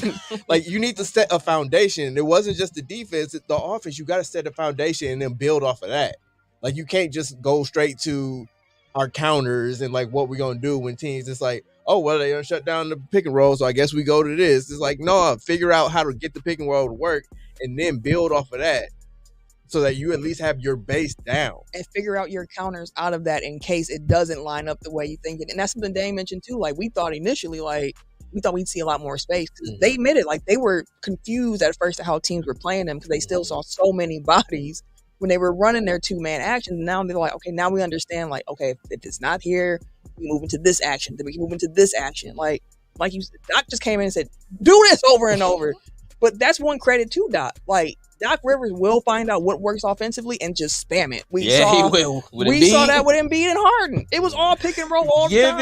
Like, you need to set a foundation. It wasn't just the defense, it's the offense. You got to set a foundation and then build off of that. Like, you can't just go straight to our counters and like what we're gonna do when teams. It's like, oh well, they gonna shut down the pick and roll, so I guess we go to this. It's like, no, figure out how to get the pick and roll to work and then build off of that, so that you at least have your base down and figure out your counters out of that in case it doesn't line up the way you think it. And that's something Dane mentioned too. Like, we thought initially, like, we thought we'd see a lot more space, because they admitted like they were confused at first at how teams were playing them, because they still saw so many bodies when they were running their 2-man action. Now they're like, okay, now we understand, like, okay, if it's not here, we move into this action, then we can move into this action. Like you said, Doc just came in and said, do this over and over. But that's one credit to Doc. Like, Doc Rivers will find out what works offensively and just spam it. He will. We saw that with Embiid and Harden. It was all pick and roll all the time.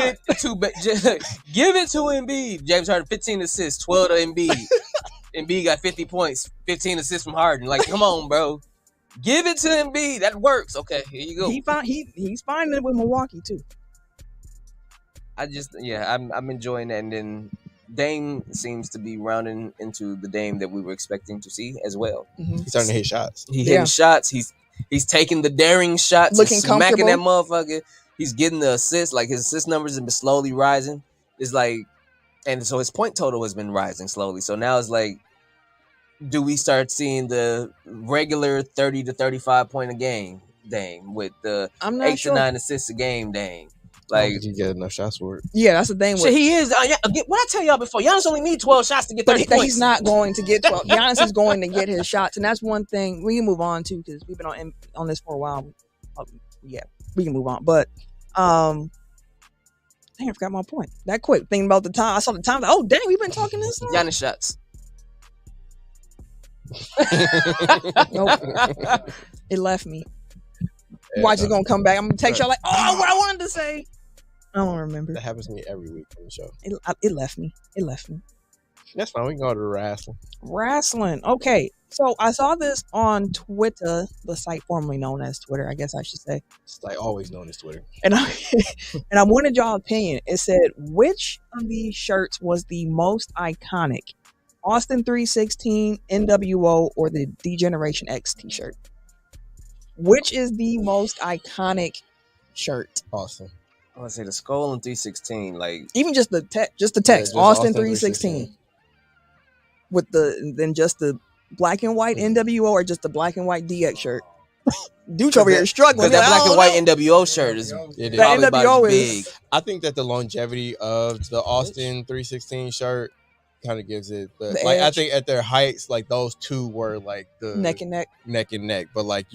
Give it to Embiid. James Harden, 15 assists, 12 to Embiid. Embiid got 50 points, 15 assists from Harden. Like, come on, bro. Give it to Embiid. That works. Okay, here you go. He's finding it with Milwaukee too. I'm enjoying that. And then Dame seems to be rounding into the Dame that we were expecting to see as well. Mm-hmm. He's starting to hit shots. He's hitting shots. He's taking the daring shots, looking smacking that motherfucker. He's getting the assists. Like, his assist numbers have been slowly rising. It's like, and so his point total has been rising slowly. So now it's like, do we start seeing the regular 30 to 35 point a game Dame with the 8 to 9 assists a game Dame? Like, you get enough shots for it. Yeah, that's the thing. Shit, he is. What I tell y'all before, Giannis only need 12 shots to get 30 points. He's not going to get 12. Giannis is going to get his shots, and that's one thing we can move on to, because we've been on this for a while. Yeah, we can move on. But dang, I forgot my point. That quick thinking about the time. I saw the time. Like, oh, dang, we've been talking this long. Giannis shots. Nope. It left me. Watch it gonna come back. I'm gonna text y'all like, oh, what I wanted to say. I don't remember. That happens to me every week on the show. It left me. That's fine. We can go to wrestling. Okay. So I saw this on Twitter, the site formerly known as Twitter, I guess I should say. It's like always known as Twitter. And I wanted y'all opinion. It said, which of these shirts was the most iconic? Austin 316, NWO, or the D-Generation X t-shirt? Which is the most iconic shirt? Austin. I want to say the skull and 316, like even just the text, Austin 316, with just the black and white NWO, or just the black and white DX shirt. Dude over here struggling. That black and white NWO shirt is probably about as big. I think that the longevity of the Austin 316 shirt kind of gives it the like edge. I think at their heights, like those two were like the neck and neck. But like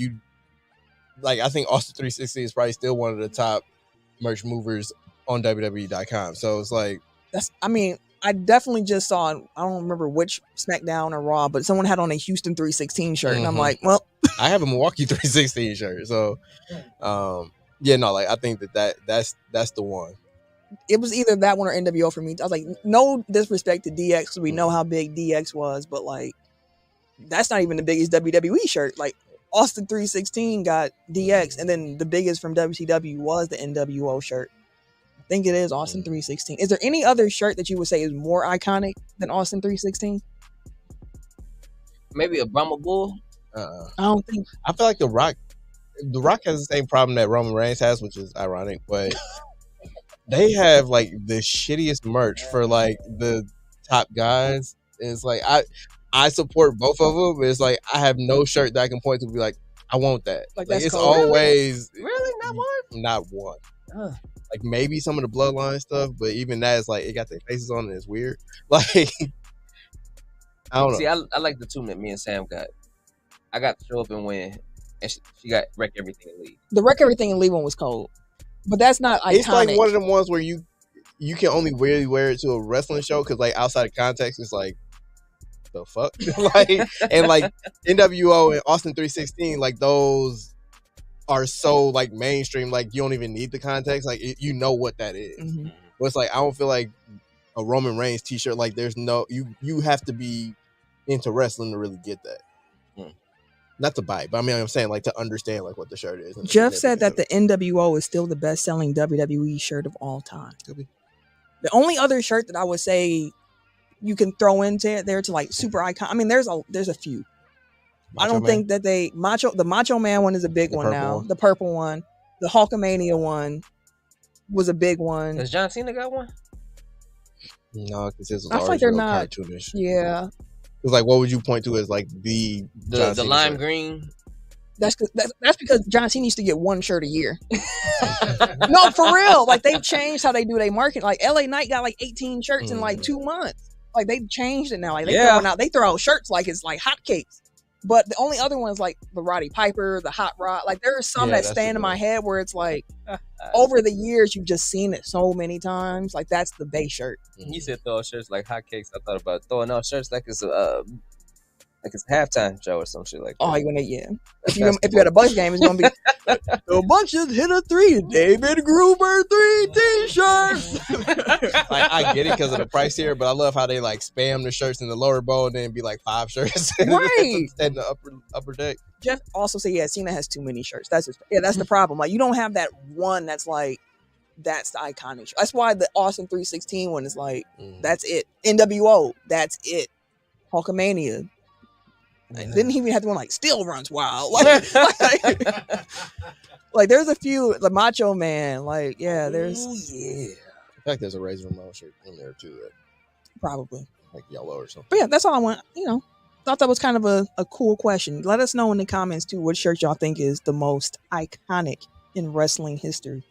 I think Austin 360 is probably still one of the top merch movers on WWE.com. So it's like I definitely just saw, I don't remember which SmackDown or Raw, but someone had on a Houston 316 shirt, and I'm like, well, I have a Milwaukee 316 shirt. So I think that's the one. It was either that one or NWO for me. I was like, no disrespect to DX, because we know how big DX was, but like, that's not even the biggest WWE shirt. Like, Austin 316 got DX, and then the biggest from WCW was the NWO shirt. I think it is Austin 316. Is there any other shirt that you would say is more iconic than Austin 316? Maybe a Brahma Bull. Uh-uh. I don't think. I feel like The Rock has the same problem that Roman Reigns has, which is ironic, but they have like the shittiest merch for like the top guys. It's like I support both of them, but it's like I have no shirt that I can point to and be like, I want that. Like, Like that's it's cold. always Really, not one. not one. Uh, Like maybe some of the bloodline stuff, but even that is like it got their faces on it. It's weird. Like I don't know. See, I like the two that me and Sam got. I got to show up and win, and she got wreck everything and leave. The Wreck Everything and Leave one was cold, but that's not iconic. It's like one of them ones where you can only really wear it to a wrestling show because like outside of context, it's like the fuck. Like and like NWO and Austin 316, like those are so like mainstream. Like you don't even need the context. Like you know what that is. Mhm. But it's like I don't feel like a Roman Reigns t-shirt. Like there's no you have to be into wrestling to really get that. Not to buy it, but I mean I'm saying like to understand like what the shirt is. Jeff said that the NWO is still the best-selling WWE shirt of all time. Could be. The only other shirt that I would say you can throw into there to like super icon. I mean, there's a few. I don't think that the Macho Man one is a big The one purple now. one. The purple one, the Hulkamania one was a big one. Has John Cena got one? No, because his was I feel like always they're real not- cartoonish. Yeah, It's like what would you point to as like the John The Cena lime shirt? green. that's because John Cena used to get one shirt a year. No, for real. Like they've changed how they do their market. Like LA Knight got like 18 shirts in like 2 months. Like they've changed it now. Like they throw out shirts like it's like hotcakes. But the only other ones like the Roddy Piper, the Hot Rod, like there are some Yeah, that that's stand the in my one. head where it's like over the years you've just seen it so many times. Like that's the base shirt. You said throw out shirts like hotcakes. I thought about throwing out shirts like it's a halftime show or some shit like that. Oh, you're gonna If you at a Bucks game, it's gonna be the Bucks just hit a 3. David Gruber 3 t-shirts. Like I get it because of the price here, but I love how they like spam the shirts in the lower bowl and then it'd be like 5 shirts Right. in the upper deck. Jeff also said, yeah, Cena has too many shirts. That's the problem. Like you don't have that one that's like that's the iconic. That's why the Austin 316 one is like that's it. NWO, that's it. Hulkamania. Like, didn't he even have the one like still runs wild? Like there's a few. The Macho Man, like there's I feel like there's a Razor Ramon shirt in there too, that, probably. like yellow or something. But yeah, that's all I want. Thought that was kind of a cool question. Let us know in the comments too what shirt y'all think is the most iconic in wrestling history.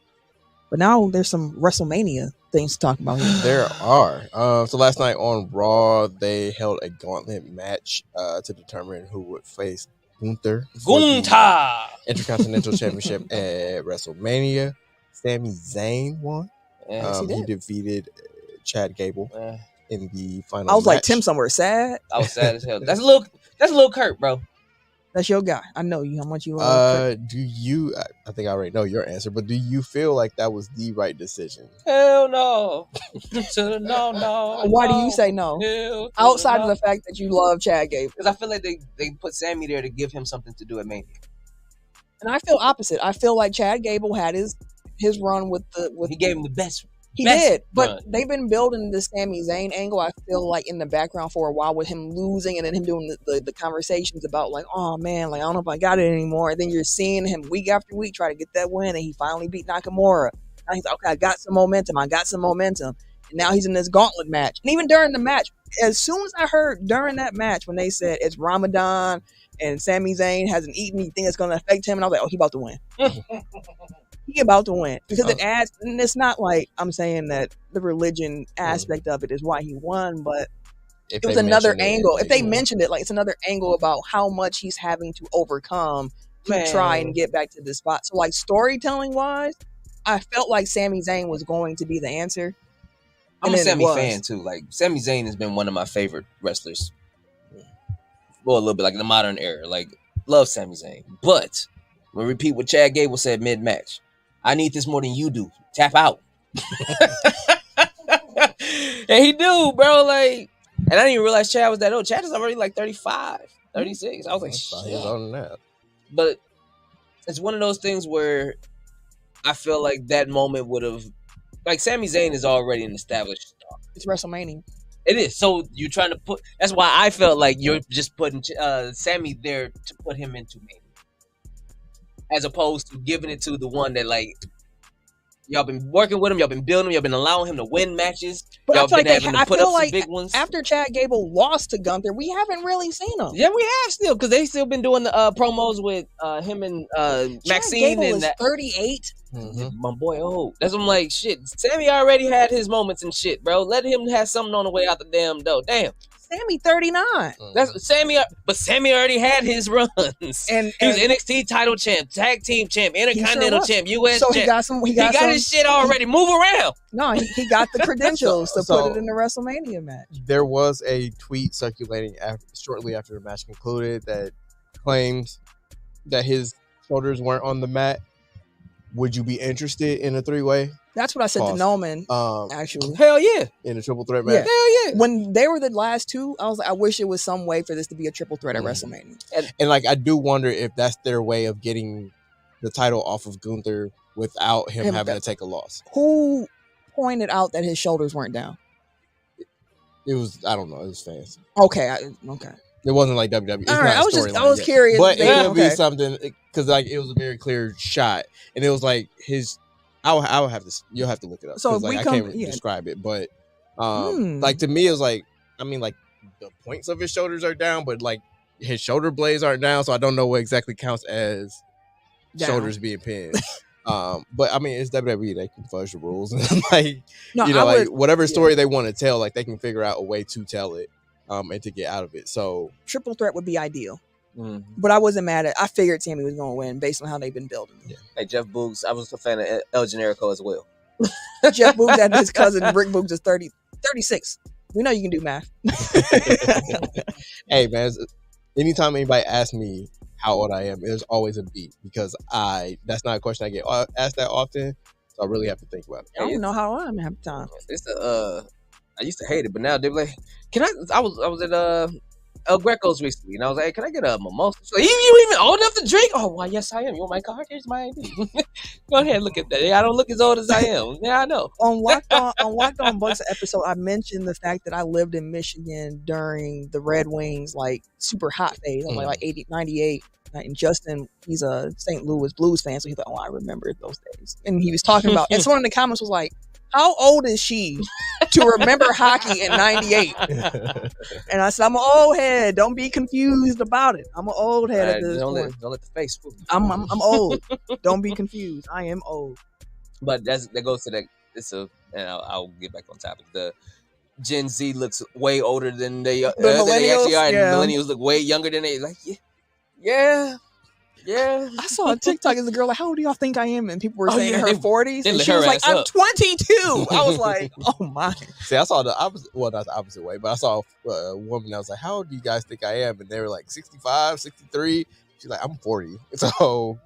But now there's some WrestleMania things to talk about here. There are. So last night on Raw, they held a gauntlet match to determine who would face Gunther for the Intercontinental Championship at WrestleMania. Sami Zayn won. Yeah, He defeated Chad Gable in the final. I was like, match. Tim somewhere sad. I was sad as hell. That's a little Kurt, bro. That's your guy. I know you. How much you love. Do you? I think I already know your answer, but do you feel like that was the right decision? Hell no. No. Why do you say no? Hell Outside of the fact that you love Chad Gable. because I feel like they put Sammy there to give him something to do at Mania. And I feel opposite. I feel like Chad Gable had his run with He gave him the best. He best did, but run. they've been building the Sami Zayn angle. I feel like in the background for a while with him losing, and then him doing the conversations about like, oh man, like I don't know if I got it anymore. And then you're seeing him week after week try to get that win, and he finally beat Nakamura. Now he's like, okay, I got some momentum. And now he's in this gauntlet match. And even during the match, as soon as I heard during that match when they said it's Ramadan and Sami Zayn hasn't eaten anything that's going to affect him, and I was like, oh, he about to win. He about to win because it adds, and it's not like I'm saying that the religion aspect of it is why he won, but it was another angle. If they mentioned it, like it's another angle about how much he's having to overcome to try and get back to this spot. So like storytelling wise, I felt like Sami Zayn was going to be the answer. I'm a Sammy fan too. Like Sami Zayn has been one of my favorite wrestlers. Well, a little bit like in the modern era. Like love Sami Zayn, but I'm gonna repeat what Chad Gable said mid match. I need this more than you do. Tap out. And he do, bro. Like, and I didn't even realize Chad was that old. Chad is already like 35, 36. I was like, He's older than that. But it's one of those things where I feel like that moment would have, like, Sami Zayn is already an established star. It's WrestleMania. It is. So you're trying to put. That's why I felt like you're just putting Sammy there to put him into Mania, as opposed to giving it to the one that like y'all been working with him, y'all been building him, y'all been allowing him to win matches. But y'all I feel been like having to put up some big ones. After Chad Gable lost to Gunther, we haven't really seen him. Yeah, we have still because they still been doing the promos with him and Maxine. Chad Gable and is that 38. My boy, that's what I'm like. Shit, Sammy already had his moments and shit, bro. Let him have something on the way out the damn door. Damn. Sammy 39. That's Sammy, but Sammy already had his runs. And he was NXT title champ, tag team champ, Intercontinental champ, US so champ. He got his shit already. Move around. No, he got the credentials to put it in the WrestleMania match. There was a tweet circulating shortly after the match concluded that claims that his shoulders weren't on the mat. Would you be interested in a 3-way? That's what I said to Noman, actually. Hell yeah. In a triple threat match? Yeah. Hell yeah. When they were the last two, I was like, I wish it was some way for this to be a triple threat at WrestleMania. And like, I do wonder if that's their way of getting the title off of Gunther without him having to take a loss. Who pointed out that his shoulders weren't down? It was, I don't know, it was fans. Okay. Okay. It wasn't like WWE. It's all right, not I was curious. But it could be something, because like it was a very clear shot. And it was like his, I would have to, you'll have to look it up. So if like, I can't describe it. But like to me, it was like, I mean, like the points of his shoulders are down, but like his shoulder blades aren't down. So I don't know what exactly counts as shoulders being pinned. But I mean, it's WWE. They can fudge the rules. Like, like whatever story they want to tell, like they can figure out a way to tell it and to get out of it. So triple threat would be ideal. But I wasn't mad at. I figured Sammy was going to win based on how they've been building. Yeah. Hey, Jeff Boogs. I was a fan of El Generico as well. Jeff Boogs and his cousin Rick Boogs is 36. We know you can do math. Hey man, anytime anybody asks me how old I am, there's always a beat because that's not a question I get asked that often. So I really have to think about it. I don't know how old I am half the time. It's I used to hate it, but now they're like, can I was at El Greco's recently, and I was like, hey, can I get a mimosa? She's like, you even old enough to drink? Oh, why, yes, I am. You want my card? Here's my ID. Go ahead, look at that. I don't look as old as I am. Yeah, I know. On Locked On Bucks episode, I mentioned the fact that I lived in Michigan during the Red Wings, like, super hot phase. I was like 80, 98. And Justin, he's a St. Louis Blues fan, so he's like, oh, I remember those days. And he was talking about, and someone in the comments was like, how old is she to remember hockey in 98? And I said, I'm an old head. Don't be confused about it. I'm an old head at this point. Don't let the face fool you. I'm old. Don't be confused. I am old. But that goes to that. And I'll get back on topic. The Gen Z looks way older than they actually are. And millennials look way younger than they like. Yeah. I saw a TikTok as a girl like, how old do y'all think I am? And people were saying in her 40s. And she was like, I'm 22. I was like, oh my. See, I saw the opposite, well, not the opposite way, but I saw a woman that was like, how old do you guys think I am? And they were like 65, 63. She's like, I'm 40. So,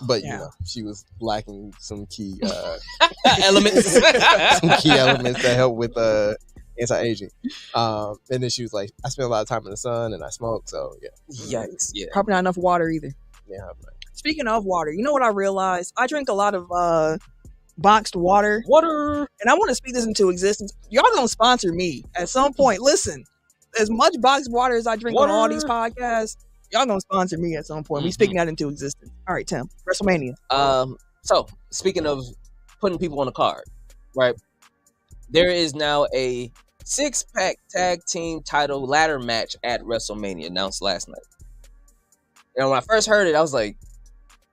but you know, she was lacking some key elements. Some key elements that help with anti-aging. And then she was like, I spend a lot of time in the sun and I smoke, so yeah. Yikes. Yeah. Probably not enough water either. Yeah. Right. Speaking of water, you know what I realized? I drink a lot of boxed water. And I want to speak this into existence. Y'all gonna sponsor me at some point. Listen, as much boxed water as I drink on all these podcasts, y'all gonna sponsor me at some point. We speaking that into existence. All right, Tim. WrestleMania. So speaking of putting people on the card, right? There is now a 6-pack tag team title ladder match at WrestleMania announced last night. You know, when I first heard it, I was like,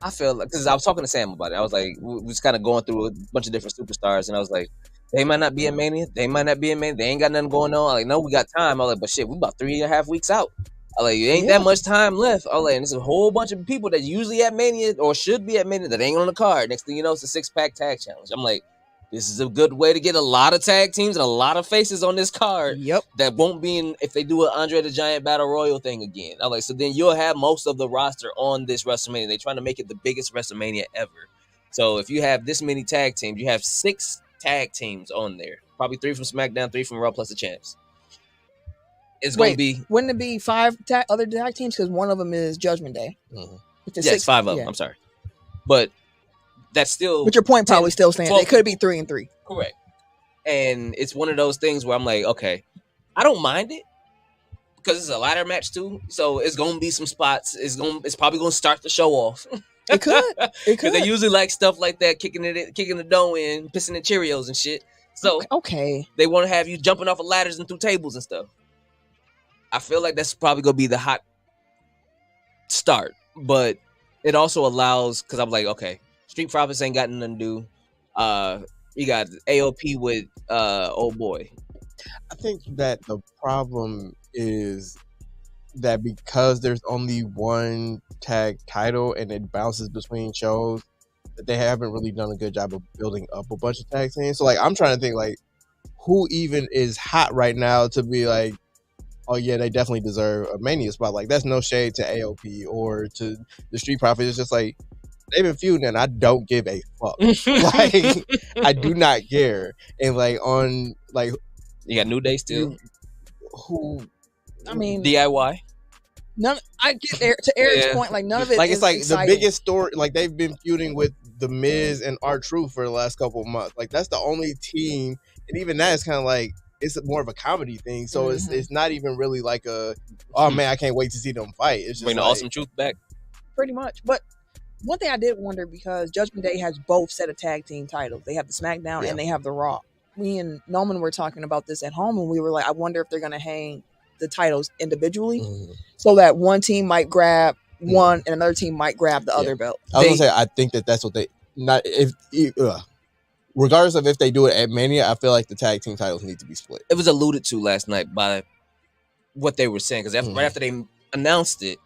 I feel like, because I was talking to Sam about it. I was like, we was kind of going through a bunch of different superstars, and I was like, they might not be in Mania. They might not be in Mania. They ain't got nothing going on. I'm like, no, we got time. I was like, but shit, we about 3.5 weeks out. I was like, it ain't that much time left. I was like, and there's a whole bunch of people that usually at Mania or should be at Mania that ain't on the card. Next thing you know, it's a 6-pack tag challenge. I'm like, this is a good way to get a lot of tag teams and a lot of faces on this card. Yep. That won't be in if they do an Andre the Giant Battle Royal thing again. I'm like, so then you'll have most of the roster on this WrestleMania. They're trying to make it the biggest WrestleMania ever. So if you have this many tag teams, you have 6 tag teams on there. Probably 3 from SmackDown, 3 from Raw plus the champs. It's going to be... Wouldn't it be 5 other tag teams? Because one of them is Judgment Day. Mm-hmm. Yes, 5 of them. I'm sorry. But... that's still. But your point probably still stands. It could be 3 and 3. Correct. and it's one of those things where I'm like, okay, I don't mind it because it's a ladder match too, so it's gonna be some spots. It's probably gonna start the show off. It could. It Because could. they usually like stuff like that, kicking the dough in, pissing in Cheerios and shit. So Okay. they want to have you jumping off of ladders and through tables and stuff. I feel like that's probably gonna be the hot start, but it also allows, because I'm like, okay, Street Profits ain't got nothing to do. You got AOP with old boy. I think that the problem is that because there's only one tag title and it bounces between shows, that they haven't really done a good job of building up a bunch of tag teams. So like, I'm trying to think like, who even is hot right now to be like, oh yeah, they definitely deserve a Mania spot. Like, that's no shade to AOP or to the Street Profits. It's just like, they've been feuding and I don't give a fuck. Like, I do not care. And like, on like, you got New Day still. Who? I mean, DIY. none. I get there to Eric's point. Like none of it. Like, is it's like exciting. the biggest story. Like, they've been feuding with The Miz and R-Truth for the last couple of months. Like, that's the only team, and even that is kind of like, it's more of a comedy thing. So it's not even really like a, oh man, I can't wait to see them fight. It's just bring the like, Awesome Truth back. Pretty much. But one thing I did wonder, because Judgment Day has both set of tag team titles. They have the SmackDown and they have the Raw. Me and Norman were talking about this at home, and we were like, I wonder if they're going to hang the titles individually, so that one team might grab one and another team might grab the other belt. I was gonna say, I think that's what they, not if regardless of if they do it at Mania, I feel like the tag team titles need to be split. It was alluded to last night by what they were saying, because right after they announced it,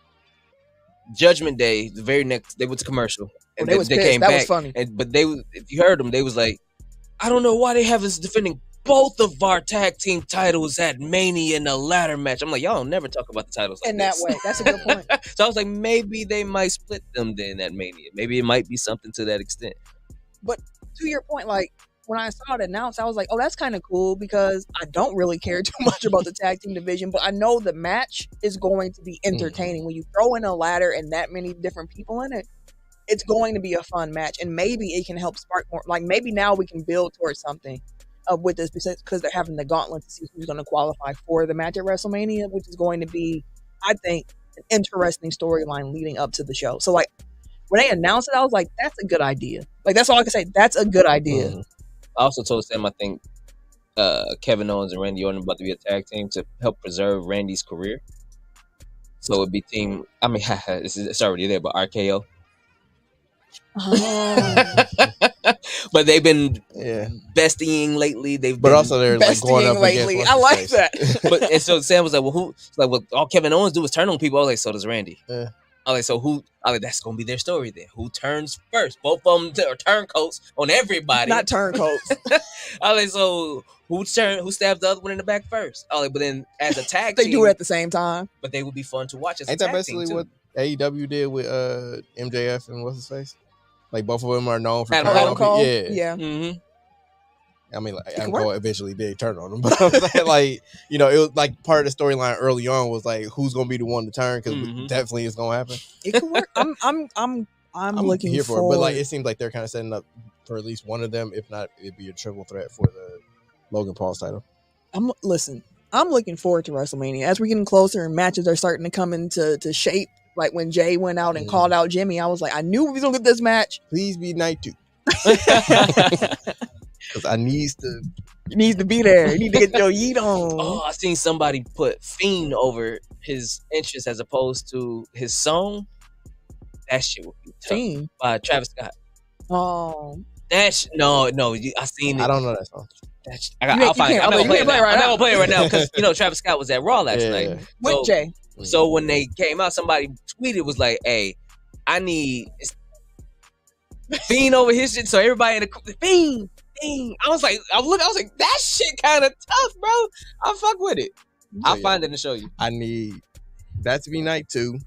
Judgment Day, the very next, they went to commercial and they came back. Was funny. But they, if you heard them, they was like, I don't know why they have us defending both of our tag team titles at Mania in a ladder match. I'm like, y'all don't never talk about the titles like in that way. That's a good point. So I was like, maybe they might split them then at Mania. Maybe it might be something to that extent. But to your point, like, when I saw it announced, I was like, oh, that's kind of cool, because I don't really care too much about the tag team division, but I know the match is going to be entertaining. When you throw in a ladder and that many different people in it, it's going to be a fun match, and maybe it can help spark more. Like, maybe now we can build towards something with this, because they're having the gauntlet to see who's going to qualify for the match at WrestleMania, which is going to be, I think, an interesting storyline leading up to the show. So, like, when they announced it, I was like, that's a good idea. Like, that's all I can say. That's a good idea. I also told Sam, I think Kevin Owens and Randy Orton about to be a tag team to help preserve Randy's career. So it'd be team, I mean, it's already there, but RKO. But they've been bestying lately. But also they're like going up lately. against I like that. But and so Sam was like, well, who? Like, well, all Kevin Owens do is turn on people. I was like, so does Randy. I was like, so who? I was like, that's gonna be their story then. Who turns first? Both of them are turncoats on everybody. Not turncoats. I was like, so who stabs the other one in the back first? I was like, but then as a tag they team, do it at the same time. But they would be fun to watch. As Ain't a that tag basically team what AEW did with MJF and what's his face? Like, both of them are known for Adam Cole. Yeah. I mean, like, Adam Cole eventually did turn on him, but I'm saying, like, you know, it was like part of the storyline early on was like, who's gonna be the one to turn, because definitely it's gonna happen. It could work. I'm looking here for it, but like, it seems like they're kind of setting up for at least one of them. If not, it'd be a triple threat for the Logan Paul's title. I'm looking forward to WrestleMania as we're getting closer and matches are starting to come into shape. Like when Jay went out and called out Jimmy, I was like, I knew we was gonna get this match. Please be night 2. Because I needs to. You need to be there. You need to get your yeet on. Oh, I seen somebody put Fiend over his entrance as opposed to his song. That shit would be tough. Fiend by Travis Scott. Oh, no. I seen it. I don't know that song. I'll find it. I'm not gonna play it right now because Travis Scott was at Raw last night with Jay. So when they came out, somebody tweeted was like, "Hey, I need Fiend over his shit." So everybody in the Fiend. I was like, I was like, that shit kind of tough, bro. I fuck with it. I'll find it and show you. I need that to be night 2,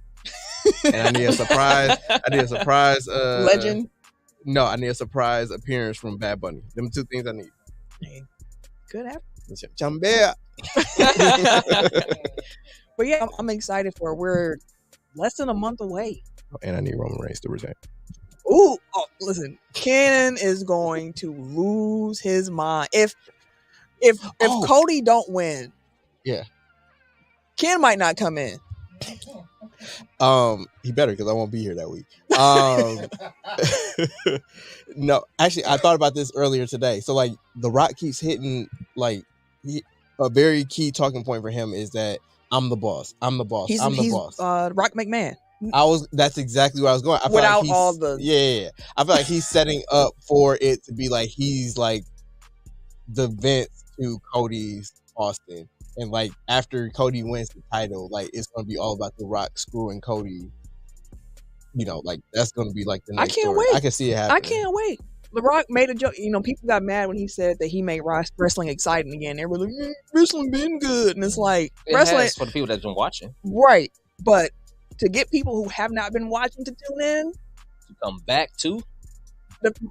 and I need a surprise. Legend. No, I need a surprise appearance from Bad Bunny. Them 2 things I need. Good happen. Chambea. But yeah, I'm excited for it. We're less than a month away. And I need Roman Reigns to return. Ooh, listen, Cannon is going to lose his mind. If If Oh. Cody don't win, Yeah. Ken might not come in. He better, because I won't be here that week. No, actually, I thought about this earlier today. So, like, The Rock keeps hitting, like, a very key talking point for him is that I'm the boss. I'm the boss. I'm the boss. Rock McMahon. That's exactly where I was going. I feel Without like he's, all the yeah. I feel like he's setting up for it to be like he's like the Vince to Cody's Austin. And like after Cody wins the title, like it's gonna be all about The Rock screwing Cody. You know, like that's gonna be like the next I can't story. wait. I can see it happening. I can't wait. The Rock made a joke. You know, people got mad when he said that he made wrestling exciting again. They were like, wrestling been good. And it's like, wrestling. Has for the people that's been watching. Right. But to get people who have not been watching to tune in, to come back to.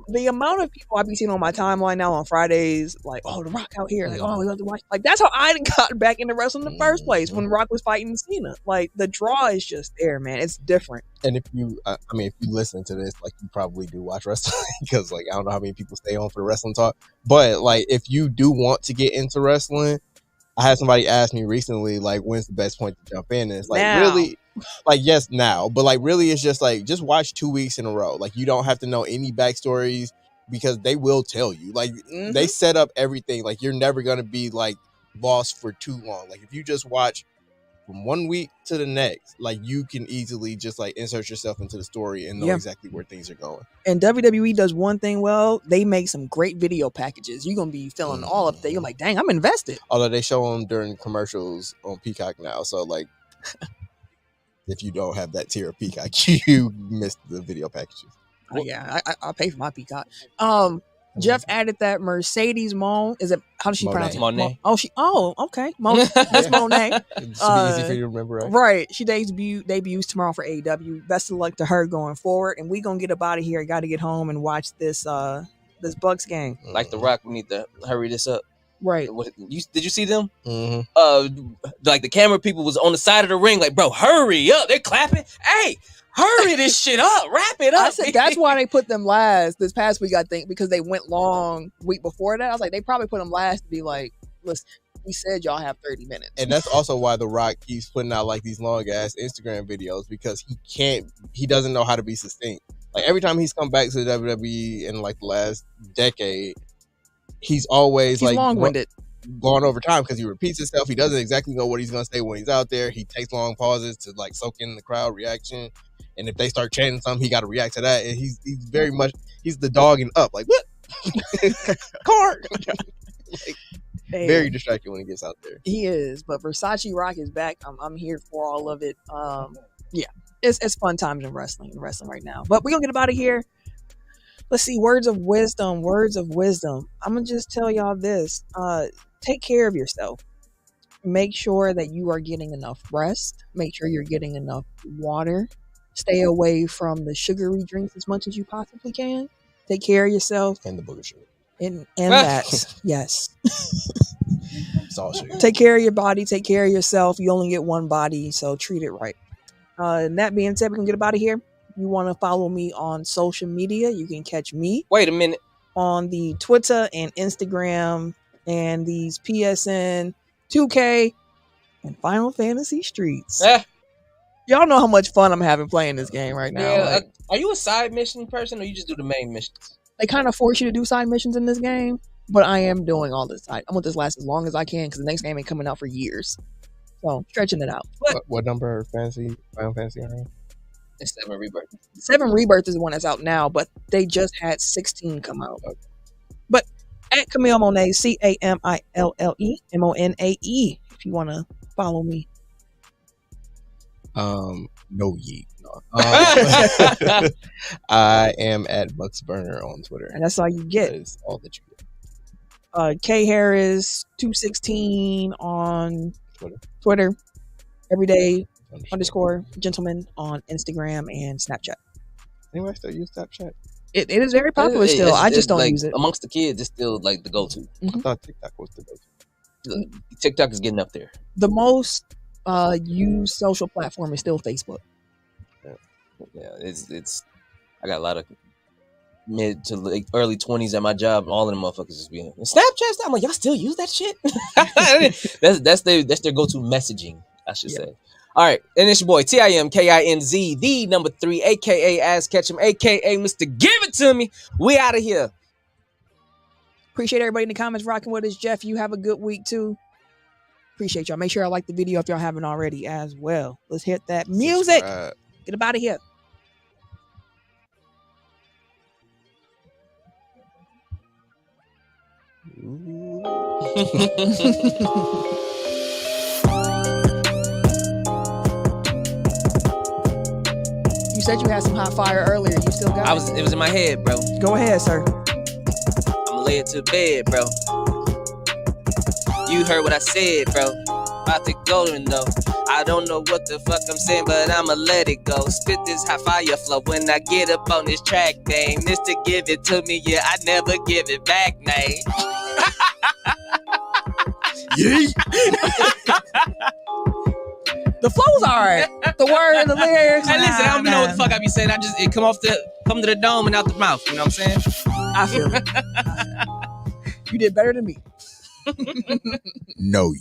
The amount of people I be seeing on my timeline now on Fridays, like, oh, The Rock out here, like, oh, we love to watch. Like, that's how I got back into wrestling in the first place, when Rock was fighting Cena. Like, the draw is just there, man. It's different. And if you, I mean, if you listen to this, like, you probably do watch wrestling, because, like, I don't know how many people stay on for the wrestling talk. But, like, if you do want to get into wrestling, I had somebody ask me recently, like, when's the best point to jump in? And it's like, now. Really? Like, yes, now. But, like, really, it's just, like, just watch 2 weeks in a row. Like, you don't have to know any backstories, because they will tell you. Like, they set up everything. Like, you're never going to be, like, lost for too long. Like, if you just watch from 1 week to the next, like, you can easily just, like, insert yourself into the story and know exactly where things are going. And WWE does one thing well. They make some great video packages. You're going to be feeling all up there. You're like, dang, I'm invested. Although they show them during commercials on Peacock now. So, like, if you don't have that tier of Peacock, you missed the video packages. Yeah, I pay for my Peacock. Jeff added that Mercedes Mon. Is it, how does she pronounce it? Monet. Okay. Miss Monet. It's easy for you to remember, right? Right. She debuts tomorrow for AEW. Best of luck to her going forward. And we gonna get up out of here. Got to get home and watch this Bucks game. Like The Rock, we need to hurry this up. Right. Did you see them? Like the camera people was on the side of the ring, like, bro, hurry up. They're clapping. Hey, hurry this shit up. Wrap it up. I said that's why they put them last this past week, I think, because they went long week before that. I was like, they probably put them last to be like, listen, we said y'all have 30 minutes. And that's also why The Rock keeps putting out like these long ass Instagram videos, because he doesn't know how to be succinct. Like every time he's come back to the WWE in like the last decade, he's always like long-winded. Going over time, because he repeats himself. He doesn't exactly know what he's going to say when he's out there. He takes long pauses to like soak in the crowd reaction. And if they start chanting something, he got to react to that. And he's very much, he's the dog and up. Like, what? Card. Like, very distracted when he gets out there. He is, but Versace Rock is back. I'm here for all of it. Yeah, it's fun times in wrestling right now. But we're gonna get up out of here. Let's see, words of wisdom. I'm gonna just tell y'all this: take care of yourself. Make sure that you are getting enough rest. Make sure you're getting enough water. Stay away from the sugary drinks as much as you possibly can. Take care of yourself. And the booger sugar. And that, yes. It's all sugar. Take care of your body. Take care of yourself. You only get one body, so treat it right. And that being said, we can get up out of here. If you want to follow me on social media, you can catch me. Wait a minute. On the Twitter and Instagram and these PSN, 2K, and Final Fantasy Streets. Y'all know how much fun I'm having playing this game right now. Yeah, are you a side mission person, or you just do the main missions? They kind of force you to do side missions in this game, but I am doing all this side. I want this to last as long as I can, because the next game ain't coming out for years. So, stretching it out. What number of Final Fantasy are you? It's 7 Rebirth. 7 Rebirth is the one that's out now, but they just had 16 come out. Okay. But at Camille Monet, CamilleMonae, if you want to follow me. No yeet. No. I am at Bucks Burner on Twitter, and that's all you get. That is all that you get. K Harris 216 on Twitter. Everyday _ gentleman on Instagram and Snapchat. Anybody still use Snapchat? It is very popular still. I just don't like, use it. Amongst the kids, it's still like the go-to. I thought TikTok was the go-to. TikTok is getting up there. The most used social platform is still Facebook. Yeah, it's. I got a lot of mid to like early 20s at my job. All of them motherfuckers just being Snapchat. I'm like, y'all still use that shit? that's their go-to messaging, I should say. All right, and it's your boy TIMKINZ, the number 3, aka Ass Ketchum, aka Mr. Give It To Me. We out of here. Appreciate everybody in the comments rocking with us. Jeff, you have a good week too. Appreciate y'all. Make sure y'all like the video if y'all haven't already as well. Let's hit that music. Subscribe. Get up out of here. You said you had some hot fire earlier. You still got it? It was in my head, bro. Go ahead, sir. I'm lay it to bed, bro. You heard what I said, bro. About to go in though. I don't know what the fuck I'm saying, but I'ma let it go. Spit this hot fire flow when I get up on this track, dang. This to give it to me, yeah, I never give it back, man. Yeet. The flow's alright. The word, the lyrics. Hey, listen, I don't know what the fuck I be saying. It come to the dome and out the mouth. You know what I'm saying? I feel it. You did better than me. No.